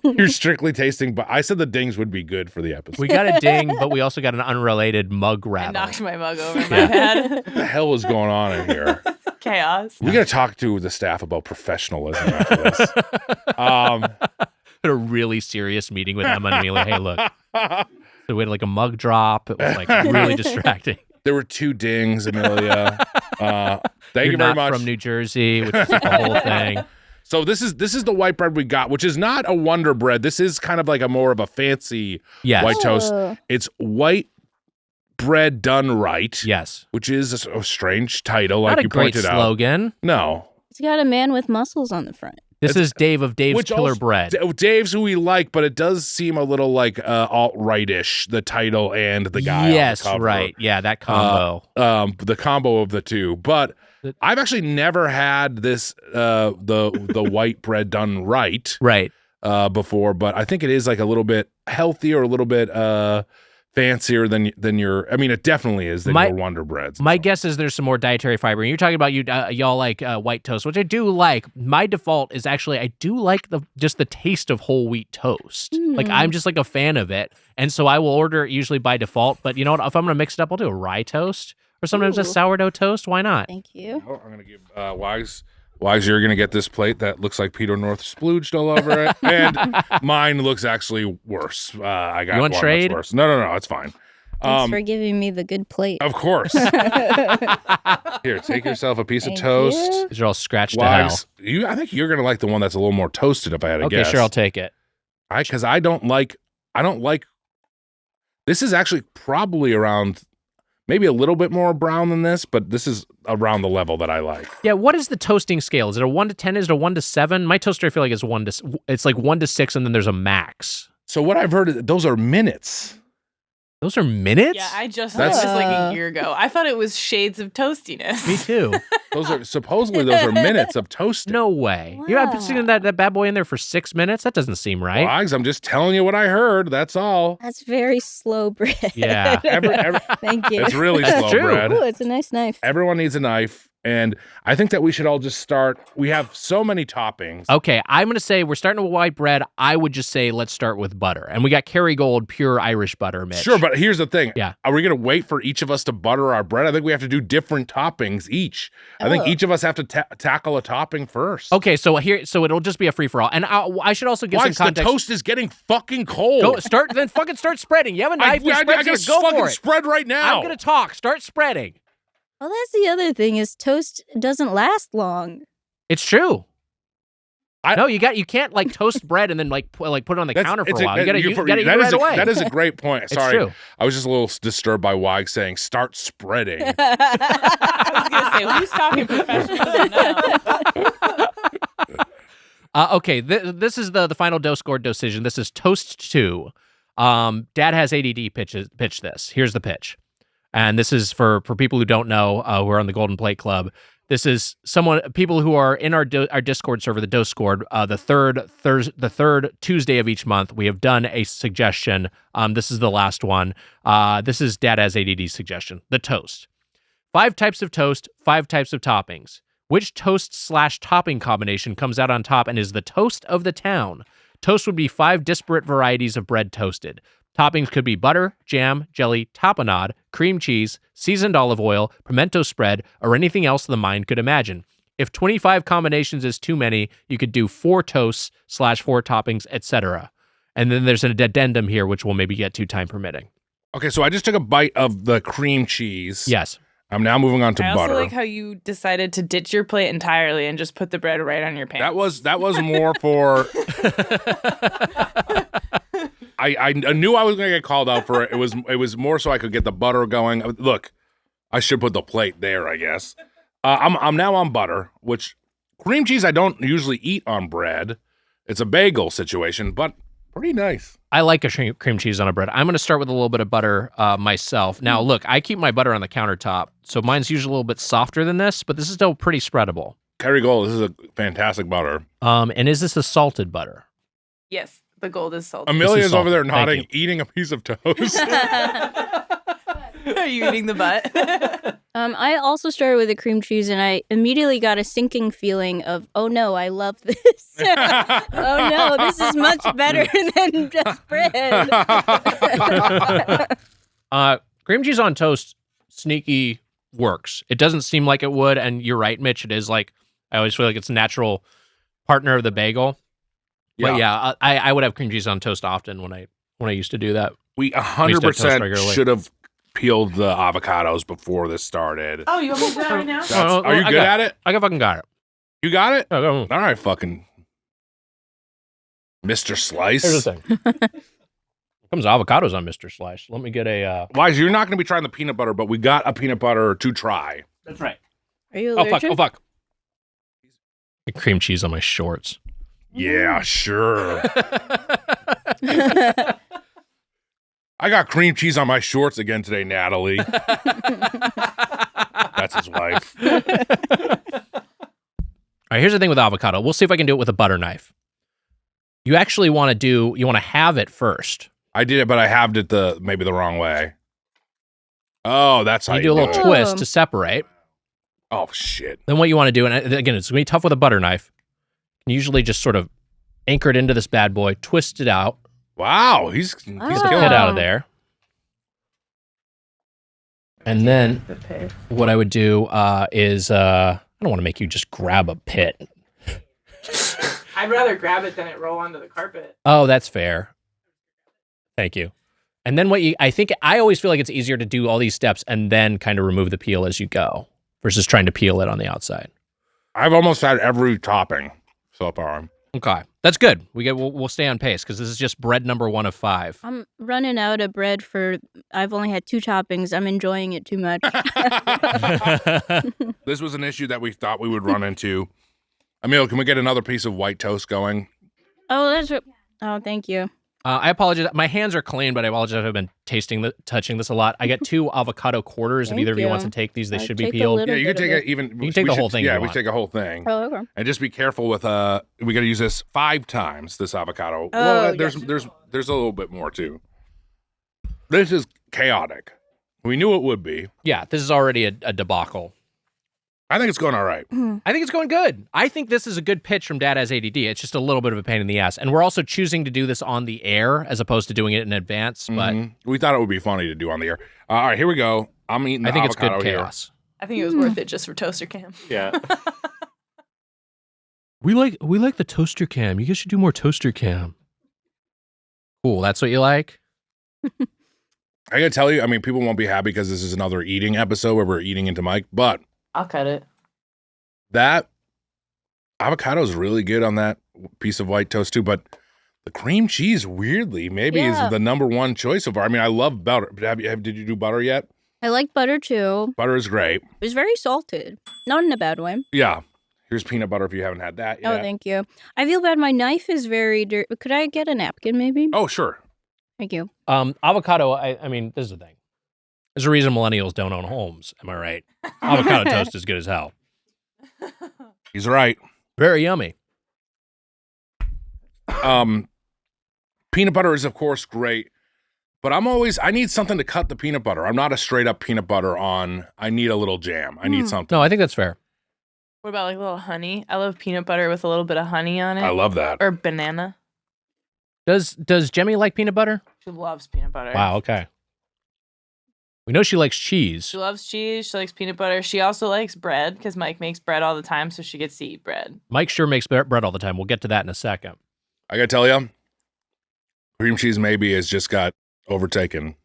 You're strictly tasting, but I said the dings would be good for the episode.
We got a ding, but we also got an unrelated mug rattle.
I knocked my mug over my head.
What the hell is going on in here?
Chaos.
We got to talk to the staff about professionalism after this.
Had a really serious meeting with Emma and Amelia. Hey, look. So we had like a mug drop. It was like really distracting.
There were 2 dings, Amelia. Thank you very much.
From New Jersey, which is like a whole thing.
So this is the white bread we got, which is not a Wonder Bread. This is kind of like a more of a fancy white toast. It's white bread done right.
Yes.
Which is a strange title,
not
like you pointed out.
Not a great slogan.
No.
It's got a man with muscles on the front.
This is Dave of Dave's Killer Bread.
Dave's who we like, but it does seem a little like alt-right-ish, the title and the guy on the cover.
Right. Yeah, that combo.
The combo of the two. But I've actually never had this the white bread done right before, but I think it is like a little bit healthier, a little bit fancier than your. I mean, it definitely is than your Wonder Breads.
My guess is there's some more dietary fiber. And you're talking about y'all like white toast, which I do like. My default is actually I do like just the taste of whole wheat toast. Like I'm just like a fan of it, and so I will order it usually by default. But you know what? If I'm gonna mix it up, I'll do a rye toast. Or sometimes a sourdough toast. Why not?
Thank you.
I'm going to give Wags, you're going to get this plate that looks like Peter North splooged all over it. And mine looks actually worse. I got
you want
one
trade?
That's worse. No, it's fine.
Thanks for giving me the good plate.
Of course. Here, take yourself a piece of toast.
These are all scratched
Wags, to hell. I think you're going to like the one that's a little more toasted if I had to guess.
Okay, sure, I'll take it.
Because I don't like, this is actually probably around maybe a little bit more brown than this, but this is around the level that I like.
Yeah, what is the toasting scale? Is it a 1 to 10? Is it a 1 to 7? My toaster, I feel like, is it's like 1 to 6, and then there's a max.
So what I've heard is those are minutes.
Those are minutes?
Yeah, I just thought this like a year ago. I thought it was shades of toastiness.
Me too.
Those are minutes of toasting.
No way.
Wow.
You have been sitting that bad boy in there for 6 minutes? That doesn't seem right.
Wags, I'm just telling you what I heard. That's all.
That's very slow bread.
Yeah.
Thank you.
It's really
That's
slow
true.
bread.
Ooh, it's a nice knife.
Everyone needs a knife. And I think that we should all just start. We have so many toppings.
Okay, I'm going to say we're starting with white bread. I would just say let's start with butter. And we got Kerrygold pure Irish butter, Mitch.
Sure, but here's the thing.
Yeah.
Are we going to wait for each of us to butter our bread? I think we have to do different toppings each. I think each of us have to tackle a topping first.
Okay, so it'll just be a free-for-all. And I should also give some context.
The toast is getting fucking cold.
Fucking start spreading. You have a knife,
I gotta
go
fucking
for it.
spread right now.
I'm going to talk. Start spreading.
Well, that's the other thing is toast doesn't last long.
It's true. No, you can't like toast bread and then like put it on the counter for a while. You gotta eat it right away.
That is a great point. Sorry,
true.
I was just a little disturbed by Wag saying start spreading.
I was gonna say, who's talking professional now?
Okay, this is the final Doughscord Doughcision. This is Toast 2. Dad has ADD pitch this. Here's the pitch. And this is for people who don't know, who are on the Golden Plate Club. This is people who are in our Discord server, the Doughscord. The third Tuesday of each month, we have done a suggestion. This is the last one. This is Dad has ADD suggestion. The toast. 5 types of toast, 5 types of toppings. Which toast/topping combination comes out on top and is the toast of the town? Toast would be 5 disparate varieties of bread toasted. Toppings could be butter, jam, jelly, tapenade, cream cheese, seasoned olive oil, pimento spread, or anything else the mind could imagine. If 25 combinations is too many, you could do 4 toasts/4 toppings, etc. And then there's an addendum here, which we'll maybe get to time permitting.
Okay, so I just took a bite of the cream cheese.
Yes.
I'm now moving on to butter.
I also like how you decided to ditch your plate entirely and just put the bread right on your pan.
That was more for... I knew I was going to get called out for it. It was more so I could get the butter going. Look, I should put the plate there, I guess. I'm now on butter, which cream cheese I don't usually eat on bread. It's a bagel situation, but pretty nice.
I like a cream cheese on a bread. I'm going to start with a little bit of butter myself. Now, look, I keep my butter on the countertop, so mine's usually a little bit softer than this, but this is still pretty spreadable.
Kerrygold, this is a fantastic butter.
And is this a salted butter?
Yes. The gold is salted.
Amelia's over there nodding, eating a piece of toast.
Are you eating the butt?
I also started with a cream cheese, and I immediately got a sinking feeling of, oh no, I love this. Oh no, this is much better than just bread.
Cream cheese on toast, sneaky works. It doesn't seem like it would, and you're right, Mitch. It is like, I always feel like it's a natural partner of the bagel. But yeah, I would have cream cheese on toast often when I used to do that.
We 100% should have peeled the avocados before this started.
Oh, you want me to do that right now?
Are you good at it?
I fucking got it.
You got it?
Oh,
all right, fucking Mr. Slice.
Here's the thing. Comes avocados on Mr. Slice. Let me get a...
Wise, you're not going to be trying the peanut butter, but we got a peanut butter to try.
That's right.
Are you allergic?
Oh, fuck. Cream cheese on my shorts.
Yeah, sure. I got cream cheese on my shorts again today, Natalie. That's his wife.
All right, here's the thing with avocado. We'll see if I can do it with a butter knife. You actually want to halve it first.
I did it, but I halved it maybe the wrong way. Oh, that's how you
do a little twist to separate.
Oh, shit.
Then what you want to do, and again, it's going to be tough with a butter knife. You usually just sort of anchor it into this bad boy, twist it out.
Wow, he's
killing it out of there. And then what I would do is I don't want to make you just grab a pit.
I'd rather grab it than it roll onto the carpet.
Oh, that's fair. Thank you. And then I always feel like it's easier to do all these steps and then kind of remove the peel as you go versus trying to peel it on the outside.
I've almost had every topping so far.
Okay. That's good. We'll stay on pace because this is just bread number 1 of 5.
I'm running out of bread I've only had 2 toppings. I'm enjoying it too much.
This was an issue that we thought we would run into. Emil, can we get another piece of white toast going?
Oh, thank you.
I apologize. My hands are clean, but I apologize. I've been touching this a lot. I got 2 avocado quarters. If either of you wants to take these, they should be peeled.
Yeah, you can take it even.
You can take the whole thing.
Yeah, we take a whole thing.
Oh, okay.
And just be careful with we got to use this 5 times. This avocado.
Oh,
there's a little bit more too. This is chaotic. We knew it would be.
Yeah, this is already a debacle.
I think it's going all right.
I think it's going good. I think this is a good pitch from Dad Has ADD. It's just a little bit of a pain in the ass. And we're also choosing to do this on the air as opposed to doing it in advance. But
we thought it would be funny to do on the air. All right, here we go. I'm eating the avocado. I think it's good chaos.
I think it was worth it just for Toaster Cam.
Yeah.
We like the Toaster Cam. You guys should do more Toaster Cam. Cool. That's what you like?
I gotta tell you, I mean, people won't be happy because this is another eating episode where we're eating into Mike, but
I'll cut it.
That avocado is really good on that piece of white toast too, but the cream cheese weirdly maybe is the number 1 choice so far. I mean, I love butter. Did you do butter yet?
I like butter too.
Butter is great.
It was very salted, not in a bad way.
Yeah. Here's peanut butter if you haven't had that yet.
Oh, thank you. I feel bad. My knife is very dirty. Could I get a napkin maybe?
Oh, sure.
Thank you.
Avocado, I mean, this is the thing. There's a reason millennials don't own homes. Am I right? Avocado toast is good as hell.
He's right.
Very yummy.
Peanut butter is, of course, great. But I need something to cut the peanut butter. I'm not a straight up peanut butter on. I need a little jam. I need something.
No, I think that's fair.
What about like a little honey? I love peanut butter with a little bit of honey on it.
I love that.
Or banana.
Does Jemmy like peanut butter?
She loves peanut butter.
Wow, okay. We know she likes cheese.
She loves cheese. She likes peanut butter. She also likes bread because Mike makes bread all the time, so she gets to eat bread.
Mike sure makes bread all the time. We'll get to that in a second.
I gotta tell you, cream cheese maybe has just got overtaken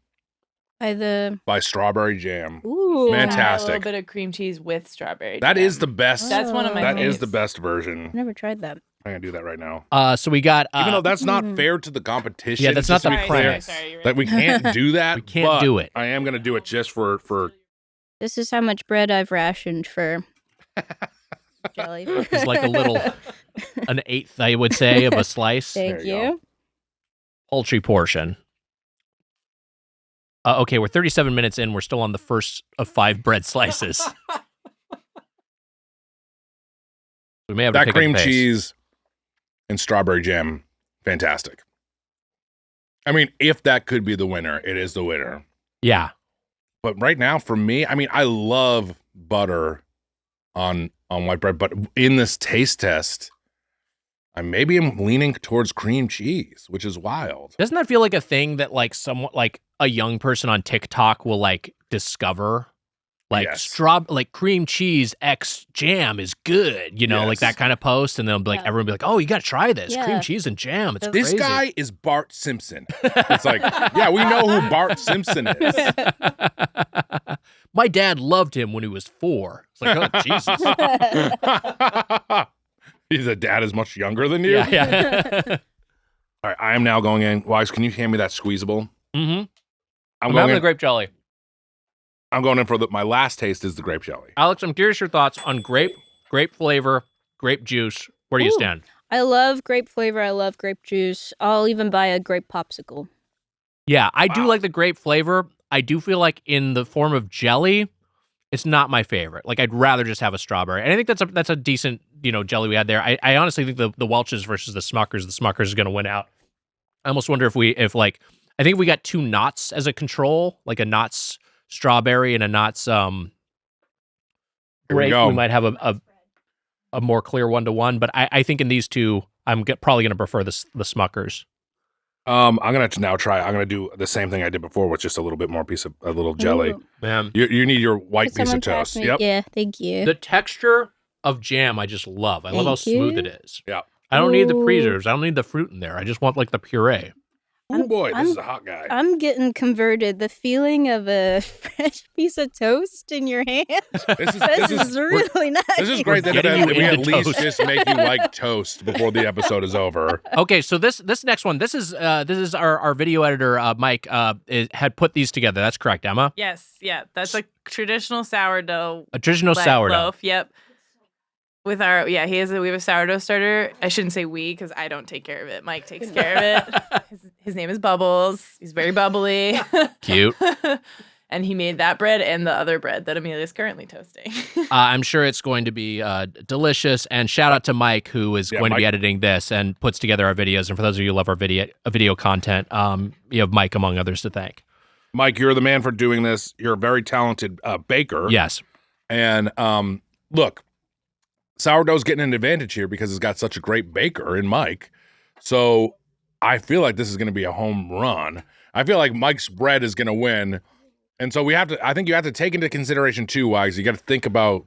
by strawberry jam.
Ooh,
fantastic!
A little bit of cream cheese with strawberry.
That
jam.
is the best.
That's one of my.
That
faves.
is the best version.
I've never tried that.
I'm gonna do that right now.
So we got
even though that's not fair to the competition.
Yeah, that's not the premise.
Sorry,
that we can't do that.
We can't do it.
I am gonna do it just for.
This is how much bread I've rationed for jelly.
It's like an 1/8, I would say, of a slice.
Thank you.
Poultry portion. Okay, we're 37 minutes in. We're still on the first of 5 bread slices. We may have to
that
pick
cream
up the pace.
Cheese and strawberry jam, fantastic. I mean, if that could be the winner, it is the winner.
Yeah.
But right now, for me, I mean, I love butter on white bread, but in this taste test, I maybe am leaning towards cream cheese, which is wild.
Doesn't that feel like a thing that like someone like a young person on TikTok will like discover? Like like cream cheese X jam is good, you know, like that kind of post, and they'll be like, everyone will be like, "Oh, you got to try this cream cheese and jam." It's
this
crazy.
guy is Bart Simpson. It's like, yeah, we know who Bart Simpson is.
My dad loved him when he was 4. It's like, oh Jesus.
His dad is much younger than you.
Yeah.
All right, I am now going in. Wise, can you hand me that squeezable?
Mm-hmm.
I'm
having the grape jelly.
I'm going in for my last taste is the grape jelly.
Alex, I'm curious your thoughts on grape flavor, grape juice. Where do you stand?
I love grape flavor. I love grape juice. I'll even buy a grape popsicle.
Yeah, I do like the grape flavor. I do feel like in the form of jelly, it's not my favorite. Like I'd rather just have a strawberry. And I think that's a decent, jelly we had there. I honestly think the Welch's versus the Smuckers is going to win out. I almost wonder I think we got 2 Knott's as a control, like a Knott's strawberry and a Knott's grape. We might have a more clear 1-to-1, but I think in these 2, I'm probably going to prefer the Smuckers.
I'm gonna now try. I'm gonna do the same thing I did before with just a little bit more a little jelly.
Man,
you need your white piece of toast. Yep.
Yeah, thank you.
The texture of jam, I just love. I love how smooth it is.
Yeah.
I don't need the preserves. I don't need the fruit in there. I just want like the puree.
Oh boy, this is a hot guy.
I'm getting converted. The feeling of a fresh piece of toast in your hand. This is really nice.
This is great that we at least just make you like toast before the episode is over.
Okay, so this next one, this is our video editor Mike had put these together. That's correct, Emma?
Yes, yeah. That's a traditional sourdough.
A traditional sourdough
loaf. Yep. With we have a sourdough starter. I shouldn't say we because I don't take care of it. Mike takes care of it. His name is Bubbles. He's very bubbly.
Cute.
And he made that bread and the other bread that Amelia's currently toasting.
I'm sure it's going to be delicious. And shout out to Mike, who is going to be editing this and puts together our videos. And for those of you who love our video content, you have Mike among others to thank.
Mike, you're the man for doing this. You're a very talented baker.
Yes.
And look. Sourdough's getting an advantage here because it's got such a great baker in Mike. So I feel like this is going to be a home run. I feel like Mike's bread is going to win. And so I think you have to take into consideration too, Wags. You got to think about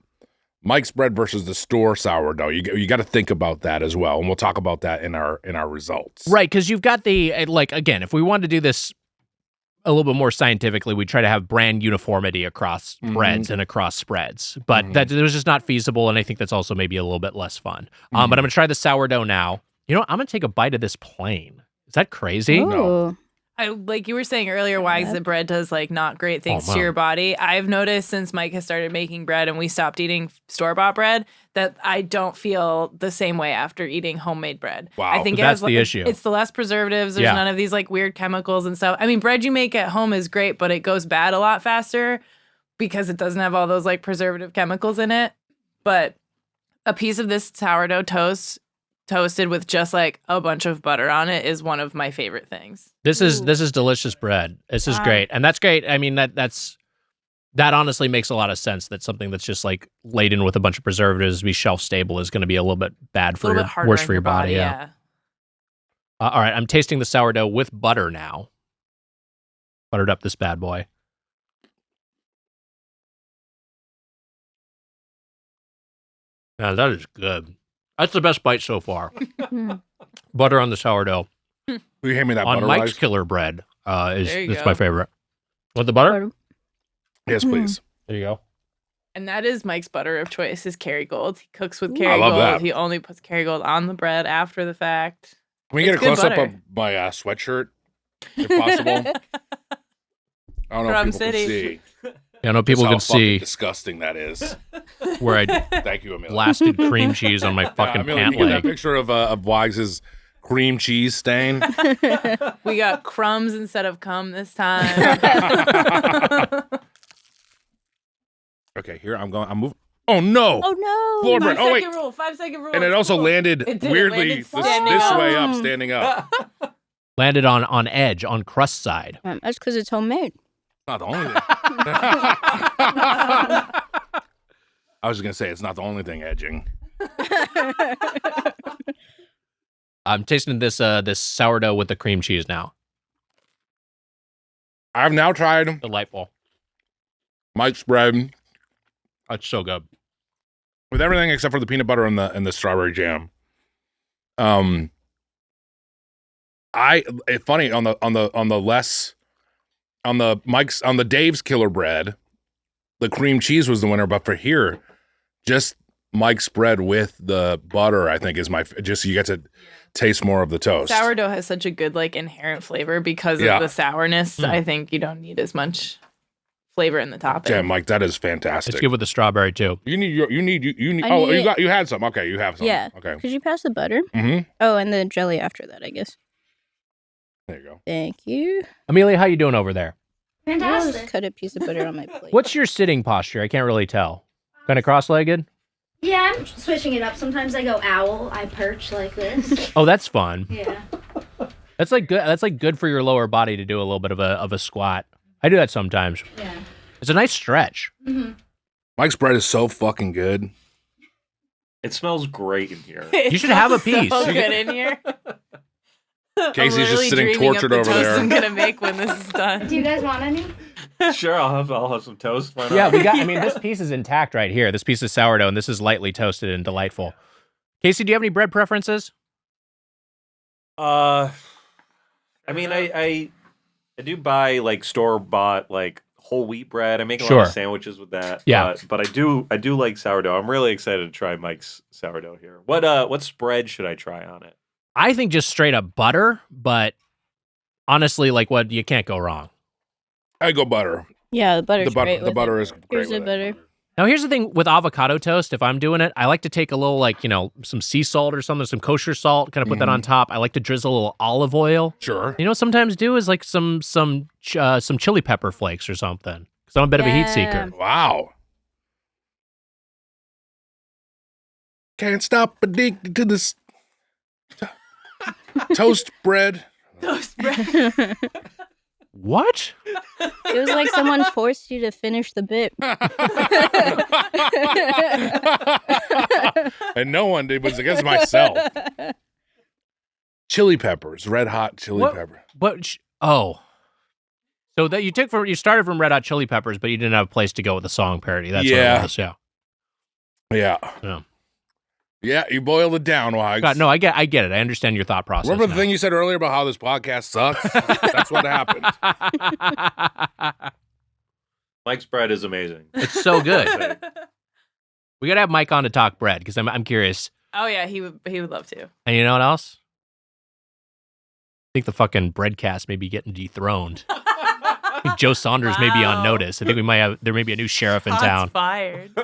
Mike's bread versus the store sourdough. You got to think about that as well. And we'll talk about that in our results.
Right. Because you've got again, if we wanted to do this a little bit more scientifically, we try to have brand uniformity across breads and across spreads, but that was just not feasible, and I think that's also maybe a little bit less fun. But I'm gonna try the sourdough now. You know, I'm gonna take a bite of this plain. Is that crazy?
No.
Like you were saying earlier, Wags, that bread does not great things to your body. I've noticed since Mike has started making bread and we stopped eating store-bought bread that I don't feel the same way after eating homemade bread.
Wow.
I think
that's the issue.
It's the less preservatives. There's none of these weird chemicals and stuff. I mean, bread you make at home is great, but it goes bad a lot faster because it doesn't have all those preservative chemicals in it. But a piece of this sourdough toasted with just a bunch of butter on it is one of my favorite things.
This is delicious bread. This is great. And that's great. I mean, that honestly makes a lot of sense that something that's just laden with a bunch of preservatives to be shelf stable is going to be a little bit bad for worse for your body. Yeah. All right. I'm tasting the sourdough with butter now. Buttered up this bad boy. Now that is good. That's the best bite so far. Butter on the sourdough.
Will you hand me that
on
butter?
Mike's killer bread is my favorite. Want the butter?
Yes, please.
There you go.
And that is Mike's butter of choice is Kerrygold. He cooks with Kerrygold. He only puts Kerrygold on the bread after the fact.
Can we get a close-up of my sweatshirt, if possible? I don't know if people can see.
I know people can see
how disgusting that is.
Where I
thank you, Amelia.
Blasted cream cheese on my fucking pant leg.
That picture of Wags' cream cheese stain.
We got crumbs instead of cum this time.
Okay, here I'm moving. Oh no!
Oh no!
Floorboard. Oh wait!
5-second rule.
And it also landed weirdly this way up, standing up.
Landed on edge, on crust side.
That's because it's homemade.
Not the only thing. I was just gonna say it's not the only thing edging.
I'm tasting this sourdough with the cream cheese now.
I've now tried
delightful
Mike's bread.
That's so good
with everything except for the peanut butter and the strawberry jam. It's funny on the Dave's killer bread, the cream cheese was the winner, but for here, just Mike's bread with the butter, I think is you get to taste more of the toast.
Sourdough has such a good inherent flavor because of the sourness. I think you don't need as much flavor in the topping.
Yeah, Mike, that is fantastic.
It's good with the strawberry too.
You had some. Okay, you have some.
Yeah.
Okay.
Could you pass the butter?
Mm-hmm.
Oh, and the jelly after that, I guess.
There you go.
Thank you.
Amelia, how you doing over there?
Fantastic.
I'll just cut a piece of butter on my plate.
What's your sitting posture? I can't really tell. Kind of cross-legged?
Yeah, I'm switching it up. Sometimes I go owl. I perch like this.
Oh, that's fun.
Yeah.
That's good. That's good for your lower body to do a little bit of a squat. I do that sometimes.
Yeah.
It's a nice stretch.
Mm-hmm.
Mike's bread is so fucking good.
It smells great in here.
You should have a piece.
So good in here.
Casey's just sitting tortured over there.
I'm gonna make when this is done.
Do you guys want any?
Sure, I'll have some toast. Why not?
Yeah, this piece is intact right here. This piece is sourdough, and this is lightly toasted and delightful. Casey, do you have any bread preferences?
I I mean, I do buy like store-bought like whole wheat bread. I make a lot of sandwiches with that.
Yeah.
But I do like sourdough. I'm really excited to try Mike's sourdough here. What spread should I try on it?
I think just straight up butter, but honestly, like what you can't go wrong.
I go butter.
Yeah, the butter's great.
The butter is great.
Here's the butter.
Now, here's the thing with avocado toast. If I'm doing it, I like to take a little, like, some sea salt or something, some kosher salt, kind of put that on top. I like to drizzle a little olive oil.
Sure.
You know what sometimes do is like some chili pepper flakes or something. Because I'm a bit of a heat seeker.
Wow. Can't stop addicted to this toast bread.
Toast bread.
What?
It was like someone forced you to finish the bit.
And no one did. It was against myself. Chili peppers, red hot chili pepper.
So that you started from Red Hot Chili Peppers, but you didn't have a place to go with the song parody. That's what it was.
Yeah. Yeah, you boiled it down, Wags.
God, no, I get it. I understand your thought process.
Remember the thing you said earlier about how this podcast sucks? That's what happened.
Mike's bread is amazing.
It's so good. We gotta have Mike on to talk bread because I'm curious.
Oh yeah, he would love to.
And you know what else? I think the fucking breadcast may be getting dethroned. I think Joe Saunders may be on notice. I think there may be a new sheriff in town.
Fired.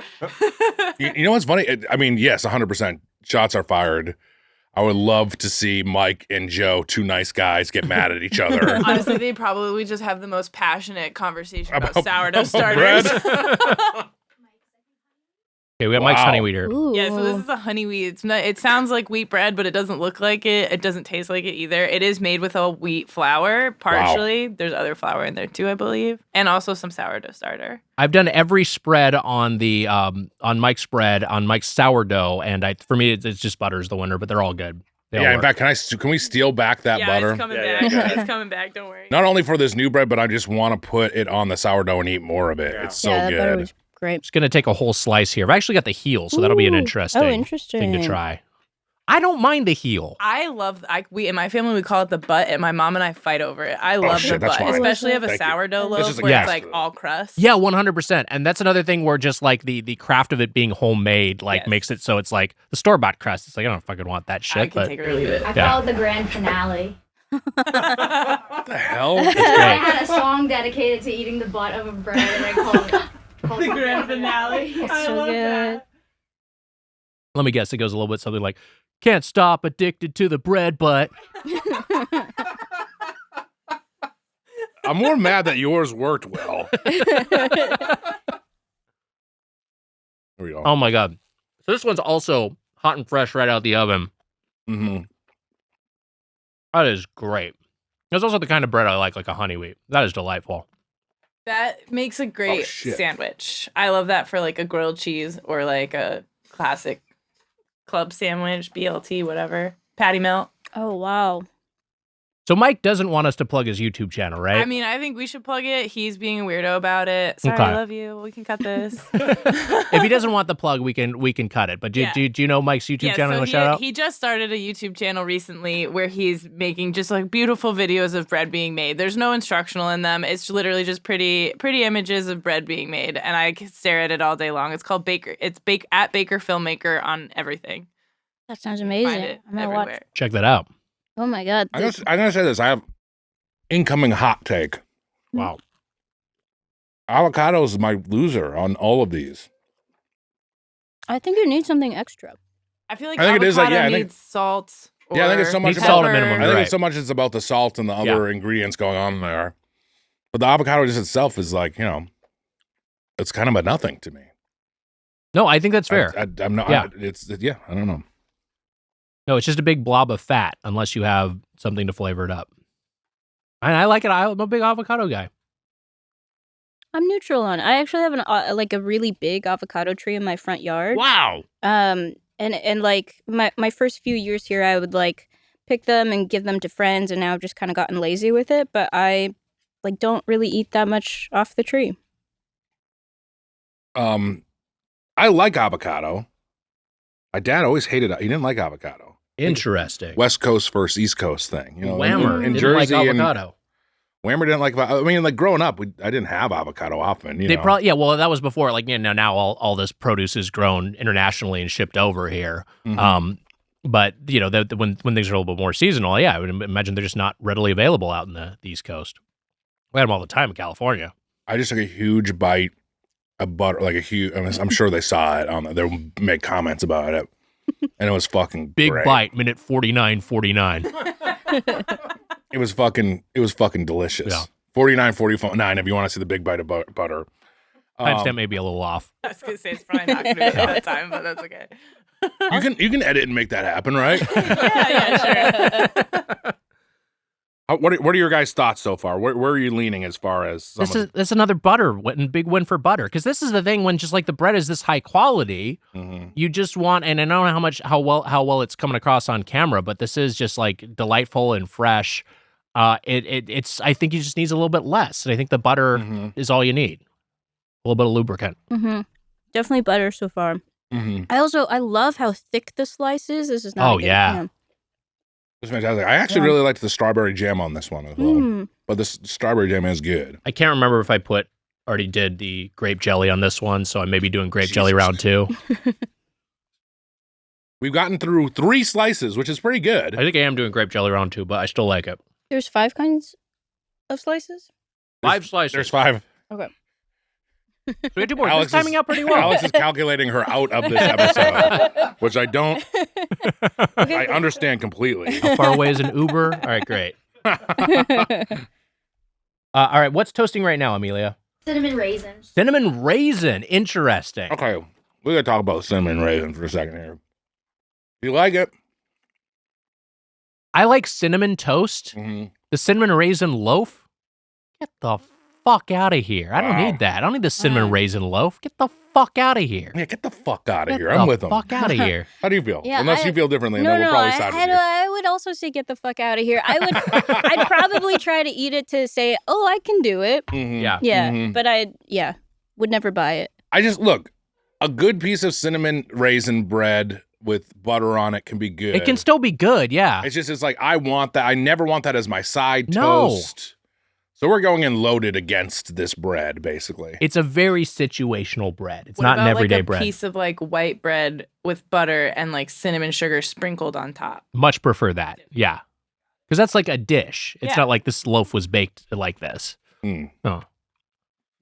You know what's funny? I mean, yes, 100%. Shots are fired. I would love to see Mike and Joe, two nice guys, get mad at each other.
Honestly, they probably just have the most passionate conversation about sourdough starters.
Okay, we got Mike's honey wheater.
Yeah, so this is a honey wheat. It sounds like wheat bread, but it doesn't look like it. It doesn't taste like it either. It is made with a wheat flour, partially. Wow. There's other flour in there too, I believe, and also some sourdough starter.
I've done every spread on the on Mike's spread on Mike's sourdough, and for me it's just butter's the winner, but they're all good.
In fact, can we steal back that butter?
It's coming back. It's coming back. Don't worry.
Not only for this new bread, but I just want to put it on the sourdough and eat more of it. Yeah. It's so good.
Butter was great.
Just gonna take a whole slice here. I've actually got the heel, so that'll be an interesting thing to try. I don't mind the heel.
I love. We in my family we call it the butt, and my mom and I fight over it. I love the butt, especially if a sourdough loaf where it's like all crust.
Yeah, 100%. And that's another thing where just like the craft of it being homemade makes it so it's like the store bought crust. It's like I don't fucking want that shit.
I can take it or leave it.
I call it the grand finale.
What the hell?
I had a song dedicated to eating the butt of a bread, and I called it
the grand finale.
It's so good.
Let me guess. It goes a little bit something like, "Can't stop addicted to the bread, but."
I'm more mad that yours worked well. There we go.
Oh my God. So this one's also hot and fresh right out of the oven.
Mm-hmm.
That is great. That's also the kind of bread I like a honey wheat. That is delightful.
That makes a great sandwich. I love that for like a grilled cheese or like a classic club sandwich, BLT, whatever. Patty melt.
Oh, wow.
So Mike doesn't want us to plug his YouTube channel, right?
I mean, I think we should plug it. He's being a weirdo about it. Sorry, I love you. We can cut this.
If he doesn't want the plug, we can cut it. But do you know Mike's YouTube channel?
So
shout out?
He just started a YouTube channel recently where he's making just like beautiful videos of bread being made. There's no instructional in them. It's literally just pretty images of bread being made, and I can stare at it all day long. It's called Baker. It's at Baker Filmmaker on everything.
That sounds amazing.
Find it
I'm gonna
everywhere.
watch.
Check that out.
Oh my God.
I'm gonna say this. I have incoming hot take.
Wow.
Avocado is my loser on all of these.
I think you need something extra.
I feel like
I think
avocado
it is like, yeah,
needs salt.
I think it's so much
salt at minimum.
I think it's so much it's about the salt and the other ingredients going on there. But the avocado just itself is like, it's kind of a nothing to me.
No, I think that's fair.
I'm not.
Yeah.
I don't know.
No, it's just a big blob of fat unless you have something to flavor it up. And I like it. I'm a big avocado guy.
I'm neutral on it. I actually have a really big avocado tree in my front yard.
Wow.
And like my first few years here, I would like pick them and give them to friends, and now I've just kind of gotten lazy with it. But I like don't really eat that much off the tree.
I like avocado. My dad always hated it. He didn't like avocado.
Interesting.
West Coast versus East Coast thing. You know,
Whammer
in
didn't
Jersey
like avocado.
Whammer didn't like. I mean, like growing up, I didn't have avocado often.
They probably well, that was before. Like now all this produce is grown internationally and shipped over here. But when things are a little bit more seasonal, yeah, I would imagine they're just not readily available out in the East Coast. We had them all the time in California.
I just took a huge bite of butter, like a huge. I'm sure they saw it. They'll make comments about it, and it was fucking
big
great.
bite, minute 49:49.
It was fucking delicious.
Yeah.
49:49 if you want to see the big bite of butter.
Timestamp may be a little off.
I was gonna say it's probably not gonna be that time, but that's okay.
You can edit and make that happen, right?
yeah, sure.
What are your guys' thoughts so far? Where are you leaning as far as
this is another butter big win for butter, because this is the thing when just like the bread is this high quality, you just want, and I don't know how well it's coming across on camera, but this is just like delightful and fresh. It's I think you just needs a little bit less, and I think the butter is all you need. A little bit of lubricant.
Definitely butter so far. I love how thick the slice is. This is not.
Oh yeah.
It's fantastic. I actually really liked the strawberry jam on this one as well. But this strawberry jam is good.
I can't remember if I already did the grape jelly on this one, so I may be doing grape jelly round 2.
We've gotten through 3 slices, which is pretty good.
I think I am doing grape jelly round 2, but I still like it.
There's 5 kinds of slices?
5 slices.
There's 5.
Okay.
So we have 2 more. It's timing out pretty well.
Alex is calculating her out of this episode, which I don't. I understand completely.
How far away is an Uber? All right, great. All right, what's toasting right now, Amelia?
Cinnamon raisins.
Cinnamon raisin. Interesting.
Okay, we gotta talk about cinnamon raisin for a second here. You like it?
I like cinnamon toast. The cinnamon raisin loaf. Get the fuck out of here. I don't need that. I don't need the cinnamon raisin loaf. Get the fuck out of here.
Yeah, get the fuck out of here. I'm with them.
Fuck out of here.
How do you feel?
Yeah,
Unless you feel differently, and then we'll probably side with you.
I would also say get the fuck out of here. I'd probably try to eat it to say, oh, I can do it.
Yeah.
Yeah, but would never buy it.
I just, look, a good piece of cinnamon raisin bread with butter on it can be good.
It can still be good, yeah.
It's like, I want that. I never want that as my side toast. So we're going in loaded against this bread, basically.
It's a very situational bread. It's not an everyday bread.
What about a piece of like white bread with butter and like cinnamon sugar sprinkled on top?
Much prefer that, yeah. Because that's like a dish. It's not like this loaf was baked like this. Oh.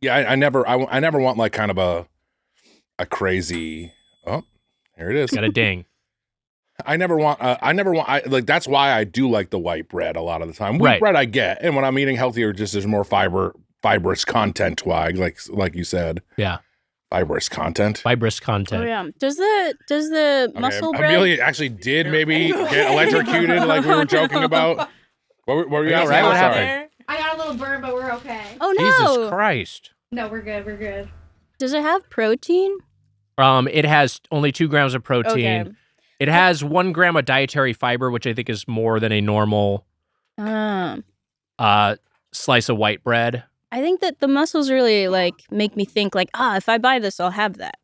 Yeah, I never want like kind of a crazy. Oh, here it is.
Got a ding.
That's why I do like the white bread a lot of the time. Wheat bread I get, and when I'm eating healthier, just there's more fibrous content. Like you said,
yeah,
fibrous content.
Oh yeah. Does the muscle bread?
Amelia actually did maybe get electrocuted, like we were joking about. What were you
right? What happened?
Sorry.
I got a little burn, but we're okay.
Oh no!
Jesus Christ!
No, we're good. We're good.
Does it have protein?
It has only 2 grams of protein.
Okay.
It has 1 gram of dietary fiber, which I think is more than a normal slice of white bread.
I think that the muscles really like make me think like, if I buy this, I'll have that.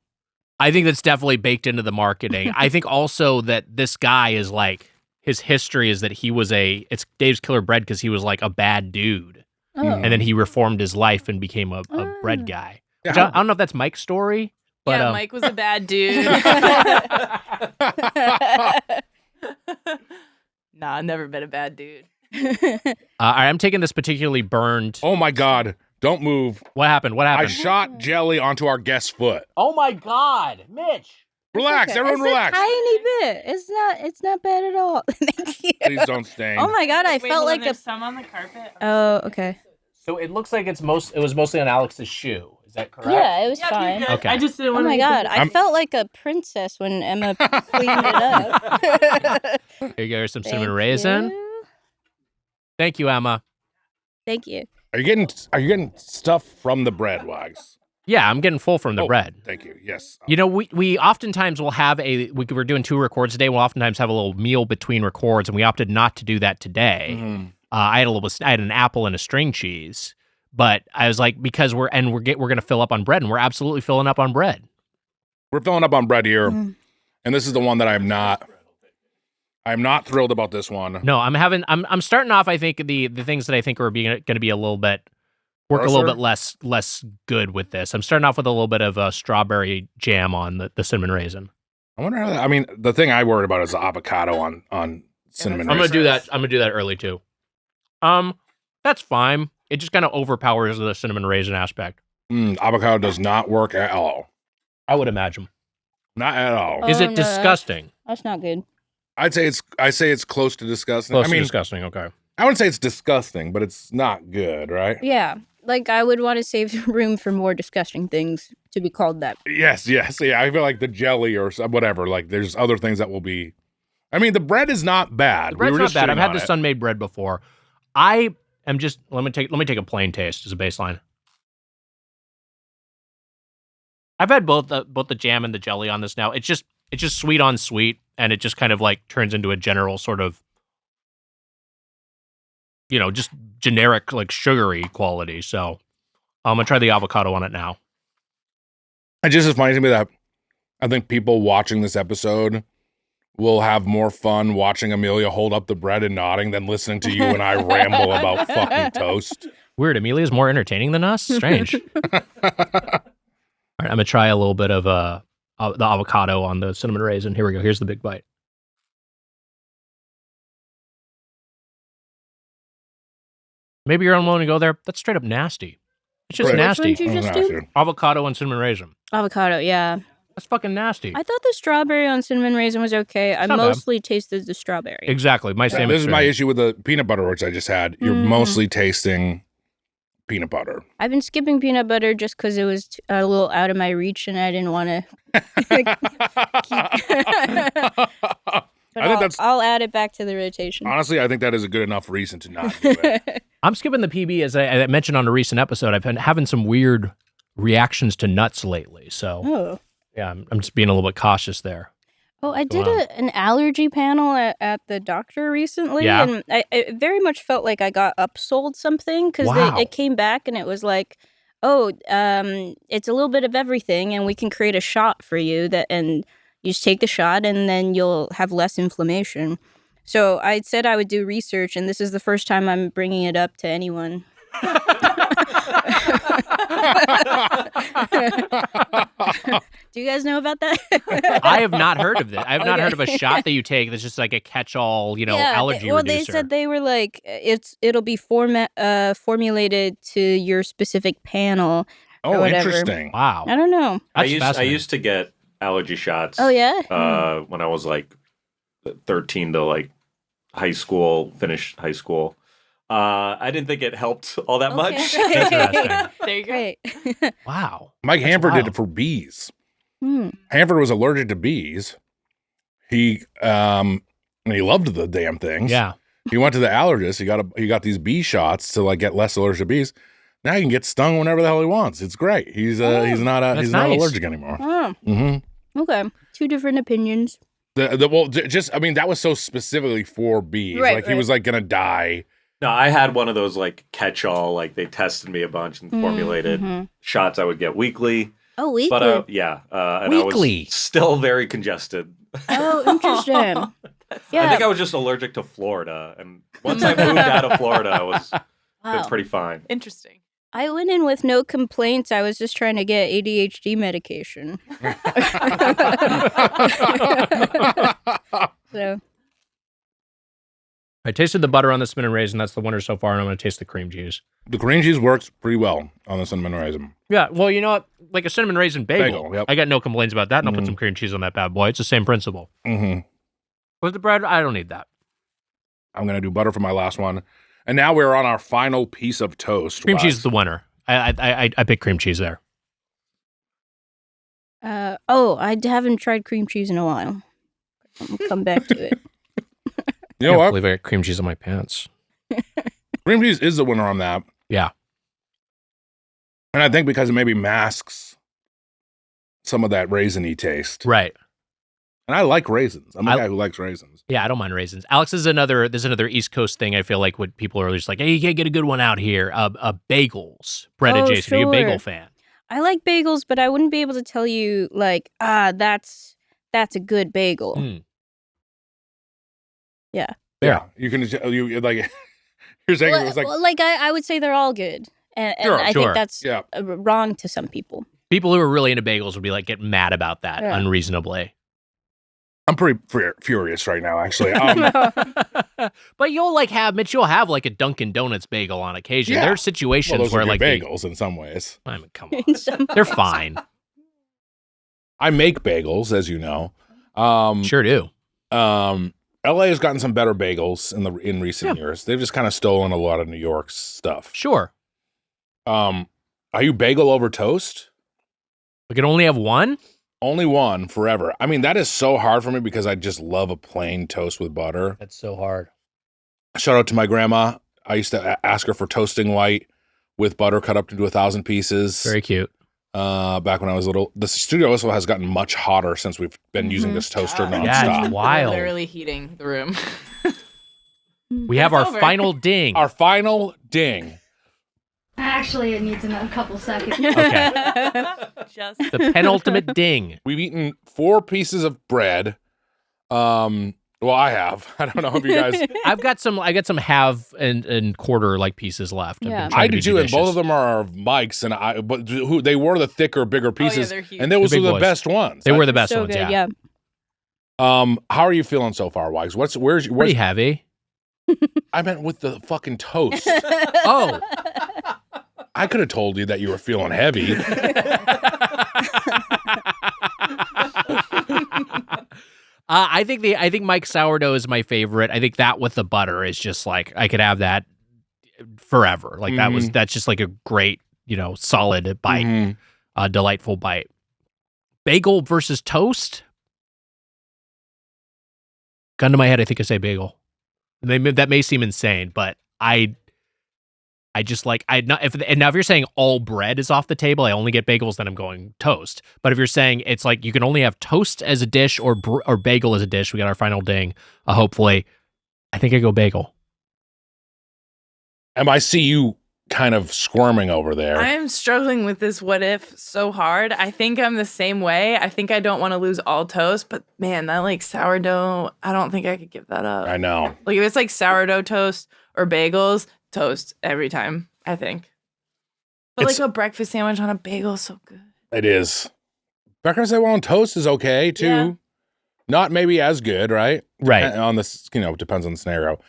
I think that's definitely baked into the marketing. I think also that this guy is like, his history is that it's Dave's Killer Bread because he was like a bad dude.
Oh.
And then he reformed his life and became a bread guy. Which I don't know if that's Mike's story. But,
yeah, Mike was a bad dude. Nah, I've never been a bad dude.
I'm taking this particularly burned.
Oh my God. Don't move.
What happened?
I shot jelly onto our guest's foot.
Oh my God, Mitch.
Relax, everyone relax.
A tiny bit. It's not bad at all. Thank you.
Please don't stain.
Oh my God, I felt like
some on the carpet.
Oh, okay.
So it looks like it was mostly on Alex's shoe. Is that correct?
Yeah, it was fine.
Okay.
I just didn't want
Oh my God, I felt like a princess when Emma cleaned it up.
Here you go, some cinnamon raisin. Thank you, Emma.
Thank you.
Are you getting stuff from the bread, Wags?
Yeah, I'm getting full from the bread.
Thank you. Yes.
You know, we oftentimes will have we're doing 2 records a day. We'll oftentimes have a little meal between records, and we opted not to do that today. I had an apple and a string cheese, but I was like, because we're gonna fill up on bread, and we're absolutely filling up on bread.
We're filling up on bread here, and this is the one that I'm not. I'm not thrilled about this one.
No, I'm starting off. I think the things that I think are going to be a little bit a little bit less good with this. I'm starting off with a little bit of strawberry jam on the cinnamon raisin.
I wonder how. I mean, the thing I worried about is the avocado on cinnamon raisin.
I'm gonna do that. I'm gonna do that early too. That's fine. It just kind of overpowers the cinnamon raisin aspect.
Avocado does not work at all.
I would imagine.
Not at all.
Is it disgusting?
That's not good.
I say it's close to disgusting.
Close to disgusting. Okay.
I wouldn't say it's disgusting, but it's not good, right?
Yeah. Like, I would want to save room for more disgusting things to be called that.
Yes. Yeah, I feel like the jelly or whatever, like there's other things that will be... I mean, the bread is not bad.
The bread's not bad. I've had the sun-made bread before. I am just... Let me take a plain taste as a baseline. I've had both the jam and the jelly on this now. It's just sweet on sweet, and it just kind of like turns into a general sort of, just generic like sugary quality. So I'm gonna try the avocado on it now.
It just is funny to me that I think people watching this episode will have more fun watching Amelia hold up the bread and nodding than listening to you and I ramble about fucking toast.
Weird. Amelia's more entertaining than us. Strange. All right, I'm gonna try a little bit of the avocado on the cinnamon raisin. Here we go. Here's the big bite. Maybe you're unwilling to go there. That's straight up nasty. It's just nasty.
Which one did you just do?
Avocado and cinnamon raisin.
Avocado, yeah.
That's fucking nasty.
I thought the strawberry on cinnamon raisin was okay. I mostly tasted the strawberry.
Exactly. My same.
This is my issue with the peanut butter, which I just had. You're mostly tasting peanut butter.
I've been skipping peanut butter just because it was a little out of my reach and I didn't want to keep... I'll add it back to the rotation.
Honestly, I think that is a good enough reason to not do it.
I'm skipping the PB, as I mentioned on a recent episode. I've been having some weird reactions to nuts lately. So, yeah, I'm just being a little bit cautious there.
Oh, I did an allergy panel at the doctor recently, and I very much felt like I got upsold something because it came back and it was like, it's a little bit of everything, and we can create a shot for you and you just take the shot and then you'll have less inflammation. So I said I would do research, and this is the first time I'm bringing it up to anyone. Do you guys know about that?
I have not heard of this. I have not heard of a shot that you take that's just like a catch-all, allergy reducer.
They said they were like, it'll be formulated to your specific panel.
Oh, interesting.
Wow.
I don't know.
I used to get allergy shots.
Oh, yeah?
When I was like 13 to like finish high school. I didn't think it helped all that much.
Interesting.
There you go.
Right.
Wow.
Mike Hanford did it for bees. Hanford was allergic to bees. He loved the damn things.
Yeah.
He went to the allergist. He got these bee shots to like get less allergic to bees. Now he can get stung whenever the hell he wants. It's great. He's not allergic anymore.
Oh. Okay. Two different opinions.
That was so specifically for bees.
Right,
he was like gonna die.
No, I had one of those like catch-all, like they tested me a bunch and formulated shots I would get weekly.
Oh, weekly?
But and
weekly.
I was still very congested.
Oh, interesting.
I think I was just allergic to Florida, and once I moved out of Florida, I was been pretty fine.
Interesting.
I went in with no complaints. I was just trying to get ADHD medication. So.
I tasted the butter on the cinnamon raisin. That's the winner so far, and I'm going to taste the cream cheese.
The cream cheese works pretty well on the cinnamon raisin.
Yeah, well, you know what? Like a cinnamon raisin bagel.
Yep.
I got no complaints about that, and I'll put some cream cheese on that bad boy. It's the same principle.
Mm-hmm.
With the bread, I don't need that.
I'm going to do butter for my last one. And now we're on our final piece of toast.
Cream cheese is the winner. I pick cream cheese there.
I haven't tried cream cheese in a while. I'll come back to it.
You know
I
what?
can't believe I got cream cheese on my pants.
Cream cheese is the winner on that.
Yeah.
And I think because it maybe masks some of that raisiny taste.
Right.
And I like raisins. I'm a guy who likes raisins.
Yeah, I don't mind raisins. Alex, there's another East Coast thing I feel like what people are just like, hey, you can't get a good one out here. Bagels. Bread adjacent. Sure. Are you a bagel fan?
I like bagels, but I wouldn't be able to tell you like, that's a good bagel. Yeah.
Yeah. You can you like you're saying it was like
I would say they're all good, and I think that's wrong to some people.
People who are really into bagels would be like get mad about that unreasonably.
I'm pretty furious right now, actually.
But you'll have like a Dunkin' Donuts bagel on occasion. There are situations where like
bagels in some ways.
I mean, come on, they're fine.
I make bagels, as you know.
Sure do.
LA has gotten some better bagels in recent years. They've just kind of stolen a lot of New York's stuff.
Sure.
Are you bagel over toast?
We can only have one?
Only one forever. I mean, that is so hard for me because I just love a plain toast with butter.
That's so hard.
Shout out to my grandma. I used to ask her for toasting white with butter cut up into 1,000 pieces.
Very cute.
Back when I was little. The studio also has gotten much hotter since we've been using this toaster nonstop.
Yeah, it's wild.
Literally heating the room.
We have our final ding.
Our final ding.
Actually, it needs a couple seconds.
Okay.
Just
the penultimate ding.
We've eaten 4 pieces of bread. Well, I have. I don't know if you guys.
I got some half and quarter like pieces left.
Yeah.
I do too, and both of them are Mike's, but they were the thicker, bigger pieces, and those were the best ones.
They were the best
so
ones.
Good,
yeah.
How are you feeling so far, Wags? Where's
pretty heavy?
I meant with the fucking toast.
Oh.
I could have told you that you were feeling heavy.
I think Mike's sourdough is my favorite. I think that with the butter is just like I could have that forever. Like that's just like a great, solid bite, delightful bite. Bagel versus toast. Gun to my head, I think I say bagel. That may seem insane, but I just like if you're saying all bread is off the table, I only get bagels, then I'm going toast. But if you're saying it's like you can only have toast as a dish or bagel as a dish, we got our final ding. Hopefully, I think I go bagel.
I see you kind of squirming over there.
I am struggling with this what if so hard. I think I'm the same way. I think I don't want to lose all toast, but man, that like sourdough, I don't think I could give that up.
I know.
Like if it's like sourdough toast or bagels, toast every time, I think. But like a breakfast sandwich on a bagel is so good.
It is. Breakfast sandwich on toast is okay too. Yeah. Not maybe as good, right?
Right.
On this, depends on the scenario.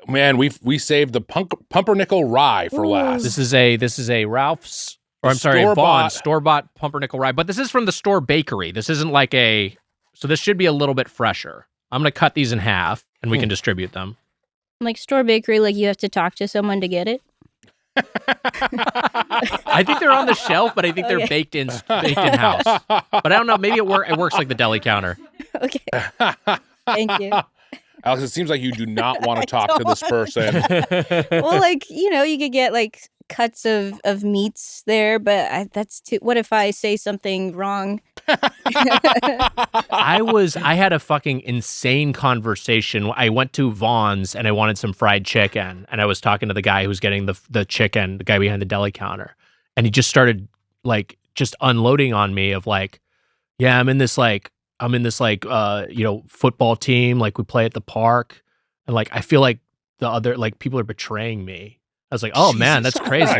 Man, we saved the pumpernickel rye for last.
This is a Ralph's, or I'm sorry, Vaughn's store-bought pumpernickel rye, but this is from the store bakery. This isn't like so this should be a little bit fresher. I'm gonna cut these in half and we can distribute them.
Like store bakery, like you have to talk to someone to get it.
I think they're on the shelf, but I think they're baked in house. But I don't know. Maybe it works like the deli counter.
Okay. Thank you.
Alex, it seems like you do not want to talk to this person.
Well, like, you could get like cuts of meats there, but that's too. What if I say something wrong?
I had a fucking insane conversation. I went to Vaughn's and I wanted some fried chicken, and I was talking to the guy who was getting the chicken, the guy behind the deli counter, and he just started like just unloading on me of like, yeah, I'm in this football team, like we play at the park, and like I feel like the other like people are betraying me. I was like, oh man, that's crazy.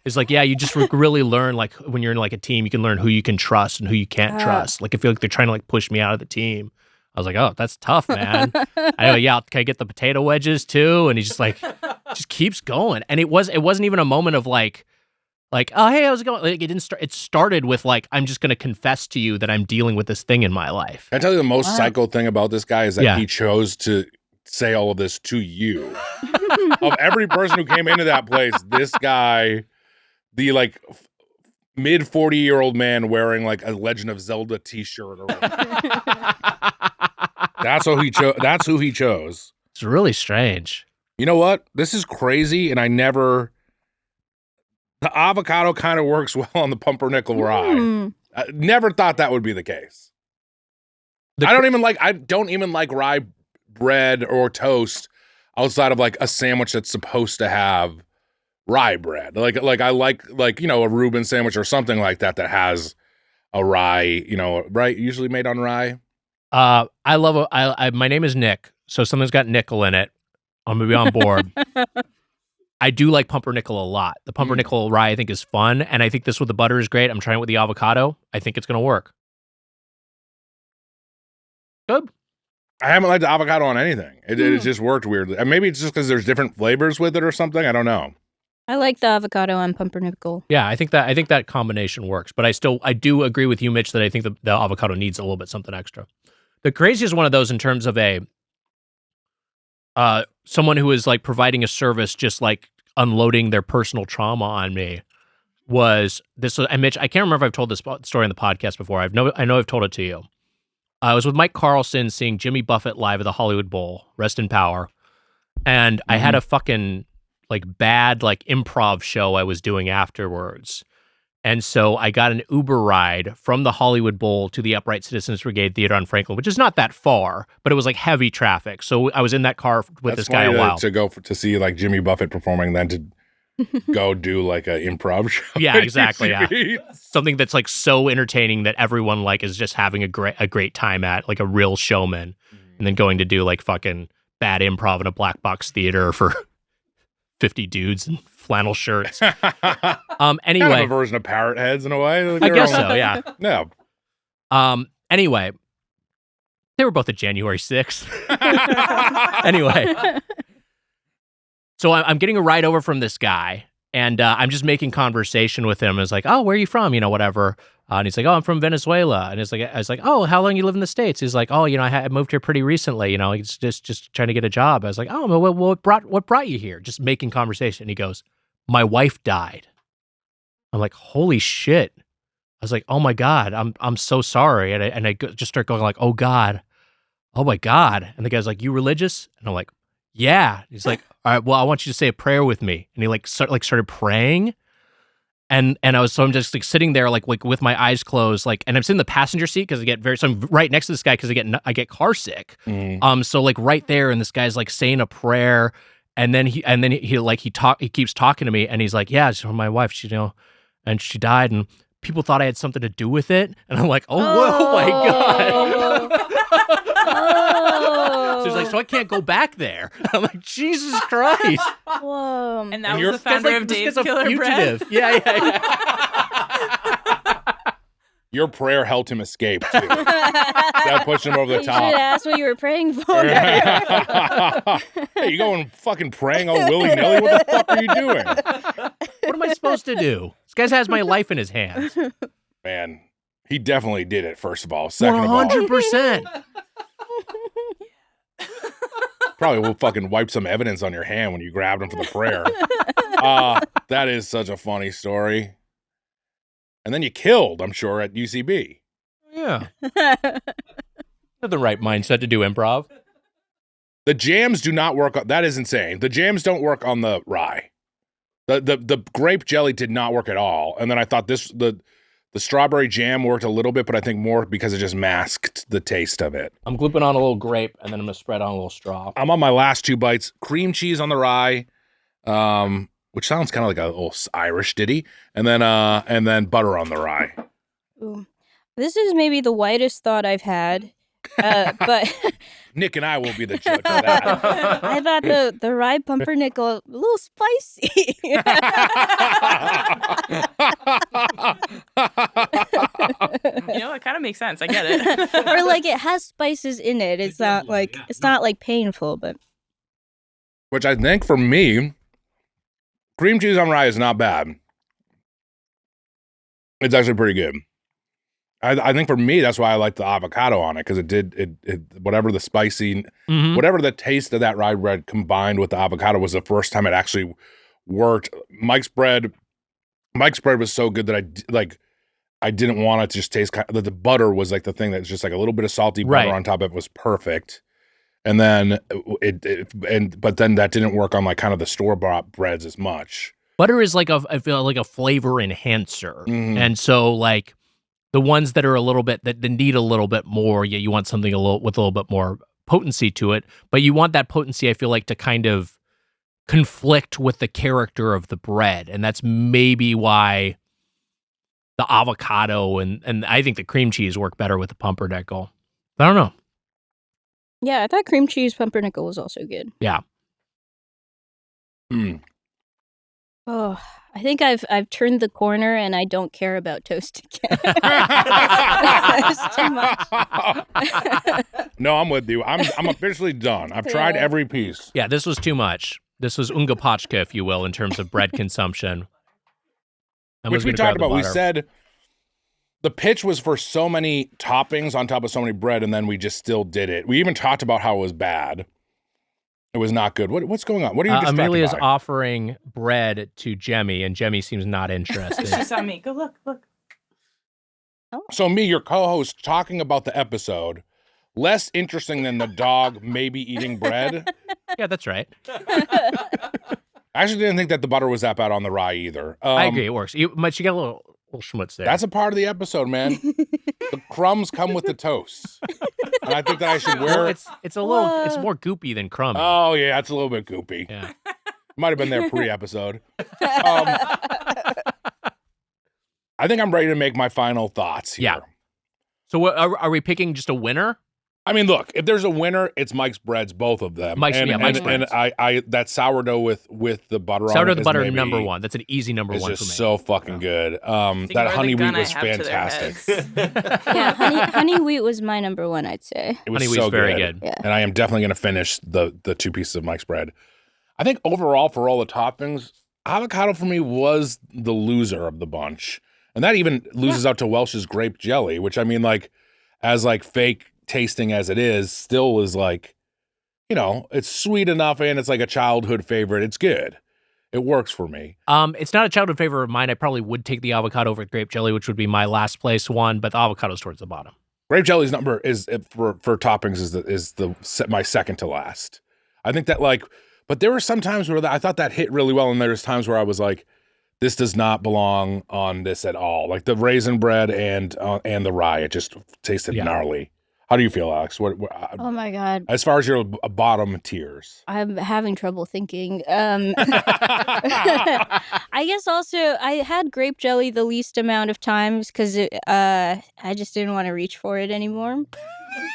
It's like, yeah, you just really learn like when you're in like a team, you can learn who you can trust and who you can't trust. Like I feel like they're trying to like push me out of the team. I was like, oh, that's tough, man. I go, yeah, can I get the potato wedges too? And he just like just keeps going. And it wasn't even a moment of like, oh hey, how's it going? Like it didn't start. It started with like, I'm just gonna confess to you that I'm dealing with this thing in my life.
Can I tell you the most psycho thing about this guy is that he chose to say all of this to you. Of every person who came into that place, this guy, the like mid 40-year-old man wearing like a Legend of Zelda t-shirt or that's who he chose. That's who he chose.
It's really strange.
You know what? This is crazy, and the avocado kind of works well on the pumpernickel rye. I never thought that would be the case. I don't even like rye bread or toast outside of like a sandwich that's supposed to have rye bread. Like I like a Reuben sandwich or something like that has a rye, right? Usually made on rye.
My name is Nick. So something's got nickel in it. I'm going to be on board. I do like pumpernickel a lot. The pumpernickel rye I think is fun, and I think this with the butter is great. I'm trying it with the avocado. I think it's going to work. Good.
I haven't liked the avocado on anything. It just worked weirdly. And maybe it's just because there's different flavors with it or something. I don't know.
I like the avocado and pumpernickel.
Yeah, I think that combination works. But I do agree with you, Mitch, that I think the avocado needs a little bit something extra. The craziest one of those in terms of someone who is like providing a service, just like unloading their personal trauma on me, was this. And Mitch, I can't remember if I've told this story on the podcast before. I know I've told it to you. I was with Mike Carlson seeing Jimmy Buffett live at the Hollywood Bowl, rest in power, and I had a fucking like bad like improv show I was doing afterwards. And so I got an Uber ride from the Hollywood Bowl to the Upright Citizens Brigade Theater on Franklin, which is not that far, but it was like heavy traffic. So I was in that car with this guy a while.
To go to see like Jimmy Buffett performing, then to go do like an improv show.
Yeah, exactly. Yeah. Something that's like so entertaining that everyone like is just having a great time at, like a real showman, and then going to do like fucking bad improv in a black box theater for 50 dudes in flannel shirts. Anyway,
kind of a version of Parrot Heads in a way. Like
I guess so. Yeah.
No.
Anyway, they were both at January 6th. Anyway, so I'm getting a ride over from this guy, and I'm just making conversation with him. It's like, oh, where are you from? You know, whatever. And he's like, oh, I'm from Venezuela. And I was like, oh, how long you live in the States? He's like, oh, you know, I moved here pretty recently. You know, he's just trying to get a job. I was like, oh, well, what brought you here? Just making conversation. And he goes, my wife died. I'm like, holy shit. I was like, oh my God, I'm so sorry. And I just start going like, oh God, oh my God. And the guy's like, you religious? And I'm like, yeah. He's like, all right, well, I want you to say a prayer with me. And he started praying. And I'm just like sitting there like with my eyes closed, like, and I'm sitting in the passenger seat because so I'm right next to this guy because I get car sick. So like right there, and this guy's like saying a prayer, and then he keeps talking to me, and he's like, yeah, it's my wife, she, you know, and she died, and people thought I had something to do with it, and I'm like, oh my God. So he's like, so I can't go back there. I'm like, Jesus Christ.
Whoa.
And that was the founder of Dave's Killer Bread.
Yeah.
Your prayer helped him escape, too. That pushed him over the top.
You should ask what you were praying for.
Hey, you going fucking praying all willy-nilly? What the fuck are you doing?
What am I supposed to do? This guy has my life in his hands.
Man, he definitely did it, first of all. Second
100%.
of all. Probably will fucking wipe some evidence on your hand when you grabbed him for the prayer. That is such a funny story. And then you killed, I'm sure, at UCB.
Yeah. Not the right mindset to do improv.
The jams do not work. That is insane. The jams don't work on the rye. The grape jelly did not work at all. And then I thought the strawberry jam worked a little bit, but I think more because it just masked the taste of it.
I'm glooping on a little grape, and then I'm going to spread on a little straw.
I'm on my last 2 bites. Cream cheese on the rye, which sounds kind of like a little Irish ditty, and then butter on the rye.
Ooh. This is maybe the whitest thought I've had, but
Nick and I will be the judge of that.
I thought the rye pumpernickel a little spicy.
You know, it kind of makes sense. I get it.
Or like it has spices in it. It's not like painful, but
Which I think for me, cream cheese on rye is not bad. It's actually pretty good. I think for me, that's why I like the avocado on it, because it whatever the spicy, whatever the taste of that rye bread combined with the avocado was the first time it actually worked. Mike's bread was so good that I didn't want it to just taste the butter was like the thing that's just like a little bit of salty butter on top of it was perfect. And then but then that didn't work on like kind of the store-bought breads as much.
Butter is like I feel like a flavor enhancer. And so like the ones that are a little bit that need a little bit more, you want something with a little bit more potency to it, but you want that potency, I feel like, to kind of conflict with the character of the bread. And that's maybe why the avocado and I think the cream cheese work better with the pumpernickel. I don't know.
Yeah, I thought cream cheese pumpernickel was also good.
Yeah.
Oh, I think I've turned the corner and I don't care about toast again. It's too much.
No, I'm with you. I'm officially done. I've tried every piece.
Yeah, this was too much. This was ungepachka, if you will, in terms of bread consumption.
Which we talked about. We said the pitch was for so many toppings on top of so many bread, and then we just still did it. We even talked about how it was bad. It was not good. What's going on? What are you distracted
Amelia's
by?
offering bread to Jemmy, and Jemmy seems not interested.
She saw me. Go look.
Oh.
So me, your co-host, talking about the episode, less interesting than the dog maybe eating bread.
Yeah, that's right.
I actually didn't think that the butter was that bad on the rye either.
I agree, it works. But you got a little schmutz there.
That's a part of the episode, man. The crumbs come with the toast. And I think that I should wear it.
It's a little, it's more goopy than crummy.
Oh, yeah, it's a little bit goopy.
Yeah.
Might have been there pre-episode. I think I'm ready to make my final thoughts here.
Yeah. So are we picking just a winner?
I mean, look, if there's a winner, it's Mike's Breads, both of them.
Mike's Breads.
And I that sourdough with the butter on it.
Sourdough with butter,
maybe,
number one. That's an easy number one for me.
It's just so fucking good. That honey wheat was fantastic.
Yeah, honey wheat was my number one, I'd say.
It was
honey
so
wheat's very good.
Yeah.
And I am definitely going to finish the 2 pieces of Mike's bread. I think overall, for all the toppings, avocado for me was the loser of the bunch. And that even loses out to Welch's grape jelly, which I mean, like, as like fake tasting as it is, still is like, you know, it's sweet enough and it's like a childhood favorite. It's good. It works for me.
It's not a childhood favorite of mine. I probably would take the avocado over grape jelly, which would be my last place one, but the avocado's towards the bottom.
Grape jelly's number is for toppings is my second to last. I think that but there were some times where I thought that hit really well, and there was times where I was like, this does not belong on this at all. Like the raisin bread and the rye, it just tasted gnarly. How do you feel, Alex? What
Oh my God.
As far as your bottom tiers?
I'm having trouble thinking. I guess also I had grape jelly the least amount of times because I just didn't want to reach for it anymore.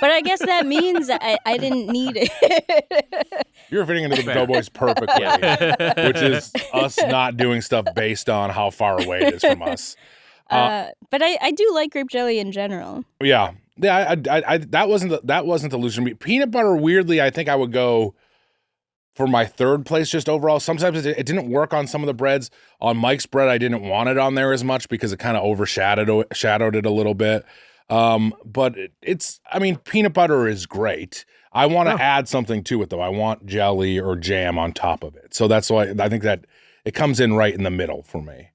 But I guess that means I didn't need it.
You're fitting into the Doughboys perfectly, which is us not doing stuff based on how far away it is from us.
But I do like grape jelly in general.
Yeah. Yeah, I that wasn't the loser for me. Peanut butter, weirdly, I think I would go for my third place just overall. Sometimes it didn't work on some of the breads. On Mike's bread, I didn't want it on there as much because it kind of overshadowed it a little bit. But I mean, peanut butter is great. I want to add something to it, though. I want jelly or jam on top of it. So that's why I think that it comes in right in the middle for me.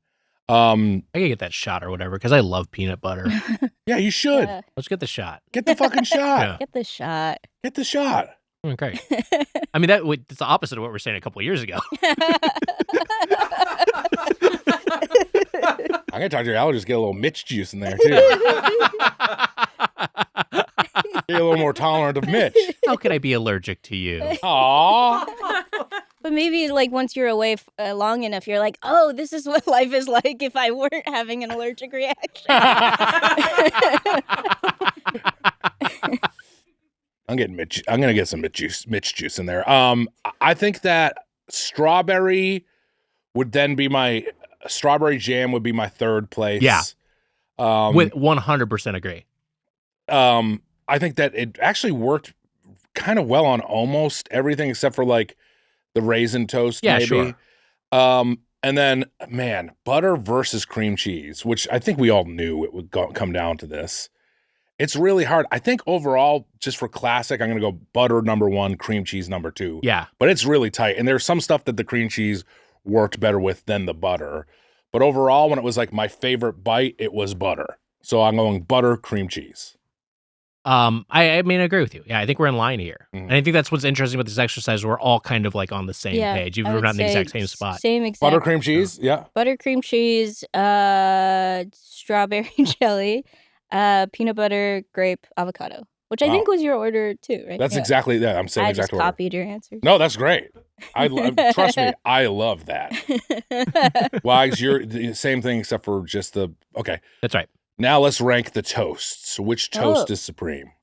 I gotta get that shot or whatever because I love peanut butter.
Yeah, you should.
Yeah.
Let's get the shot.
Get the fucking shot.
Yeah.
Get the shot.
Get the shot.
Okay. I mean, it's the opposite of what we were saying a couple of years ago.
I'm gonna talk to your allergist. Get a little Mitch juice in there too. Be a little more tolerant of Mitch.
How could I be allergic to you?
Aww.
But maybe like once you're away long enough, you're like, oh, this is what life is like if I weren't having an allergic reaction.
I'm gonna get some Mitch juice in there. I think that strawberry jam would be my third place.
Yeah. With 100% agree.
I think that it actually worked kind of well on almost everything except for like the raisin toast.
Yeah,
maybe.
sure.
And then, man, butter versus cream cheese, which I think we all knew it would come down to this. It's really hard. I think overall, just for classic, I'm going to go butter number 1, cream cheese number 2.
Yeah.
But it's really tight. And there's some stuff that the cream cheese worked better with than the butter. But overall, when it was like my favorite bite, it was butter. So I'm going butter, cream cheese.
I mean, I agree with you. Yeah, I think we're in line here. Mm-hmm. And I think that's what's interesting about this exercise. We're all kind of like on the same page. Even if we're not in the exact same spot.
Same exact.
Butter, cream cheese? Yeah.
Butter, cream cheese, strawberry jelly, peanut butter, grape, avocado. Which I think was your order too, right?
That's exactly that. I'm saying exactly.
I just copied your answers.
No, that's great. Trust me, I love that. Wags, you're the same thing except for just the okay.
That's right.
Now let's rank the toasts. Which toast is supreme?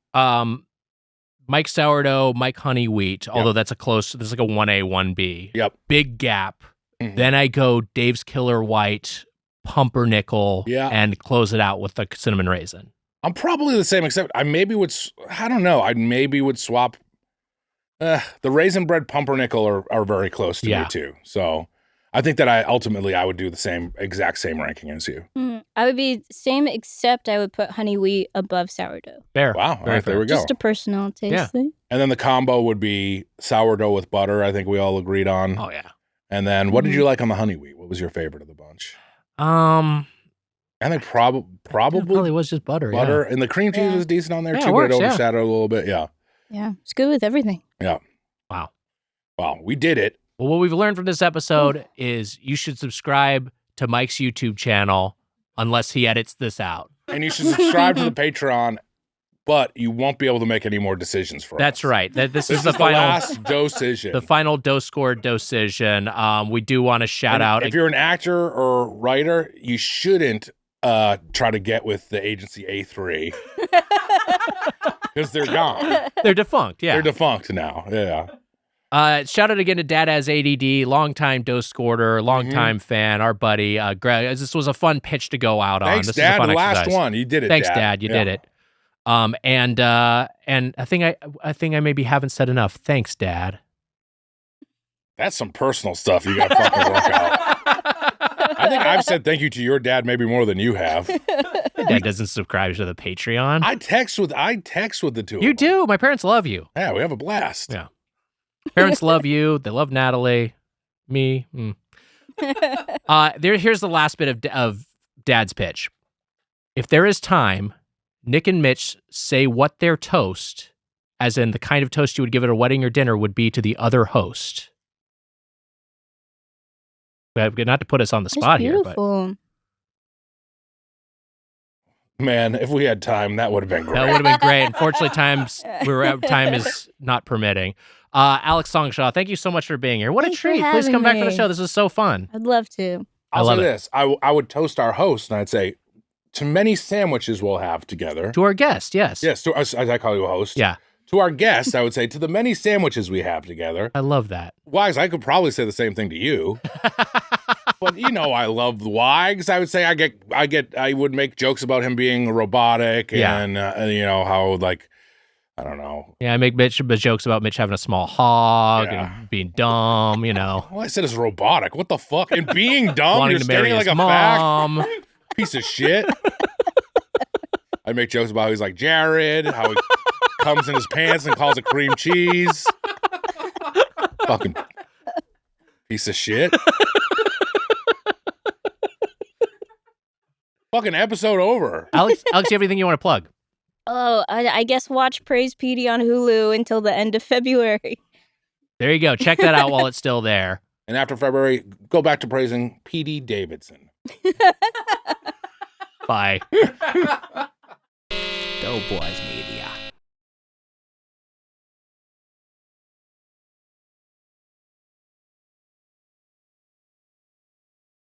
Mike Sourdough, Mike Honey Wheat, although that's like a 1A, 1B.
Yep.
Big gap.
Mm-hmm.
Then I go Dave's Killer White, Pumpernickel, and close it out with the cinnamon raisin.
I'm probably the same, except I maybe would swap. The raisin bread pumpernickel are very close to me too. So I think that I would do the exact same ranking as you.
I would be same, except I would put honey wheat above sourdough.
Fair.
Wow. All right, there we go.
Just a personal taste thing.
And then the combo would be sourdough with butter. I think we all agreed on.
Oh yeah.
And then what did you like on the honey wheat? What was your favorite of the bunch?
I
think probably
was just butter.
Butter and the cream cheese was decent on there too, but it overshadowed a little bit. Yeah.
Yeah, it's good with everything.
Yeah.
Wow,
we did it.
Well, what we've learned from this episode is you should subscribe to Mike's YouTube channel unless he edits this out.
And you should subscribe to the Patreon, but you won't be able to make any more decisions for us.
That's right. This is the final
last Doughcision.
The final Doughscord Doughcision. We do want to shout out.
If you're an actor or writer, you shouldn't try to get with the agency A3 because they're gone.
They're defunct. Yeah,
they're defunct now. Yeah.
Shout out again to Dad Has ADD, longtime Doughscorder, longtime fan, our buddy. Greg, this was a fun pitch to go out on.
Thanks,
this
Dad.
is a fun
the last
exercise.
one, you did it.
Thanks, Dad. You did it. And I think I maybe haven't said enough. Thanks, Dad.
That's some personal stuff you got to fucking work out. I think I've said thank you to your dad maybe more than you have.
Dad doesn't subscribe to the Patreon.
I text with the two.
You do. My parents love you.
Yeah, we have a blast.
Yeah. Parents love you. They love Natalie. Me. Here's the last bit of Dad's pitch. If there is time, Nick and Mitch say what their toast, as in the kind of toast you would give at a wedding or dinner, would be to the other host. Not to put us on the spot here, but
man, if we had time, that would have been great.
That would have been great. Unfortunately, time is not permitting. Alex Song-Xia, thank you so much for being here. What
Thanks
a treat! Please come back for the show. This is so fun.
I'd love to.
I'll say this: I would toast our host, and I'd say, "To many sandwiches we'll have together."
To our guest, yes,
to us, as I call you a host.
Yeah.
To our guests, I would say, to the many sandwiches we have together.
I love that.
Wags, I could probably say the same thing to you. But I love Wags. I would say I would make jokes about him being robotic and how I don't know.
Yeah, I make jokes about Mitch having a small hog and being dumb,
All I said is robotic. What the fuck? And being dumb,
wanting
you're
to marry
stating
his
like a
mom.
fact. Piece of shit. I make jokes about how he's like Jared, how he comes in his pants and calls it cream cheese. Fucking piece of shit. Fucking episode over.
Alex, you have anything you want to plug?
Oh, I guess watch Praise PD on Hulu until the end of February.
There you go. Check that out while it's still there.
And after February, go back to praising P.D. Davidson.
Bye. Doughboys Media.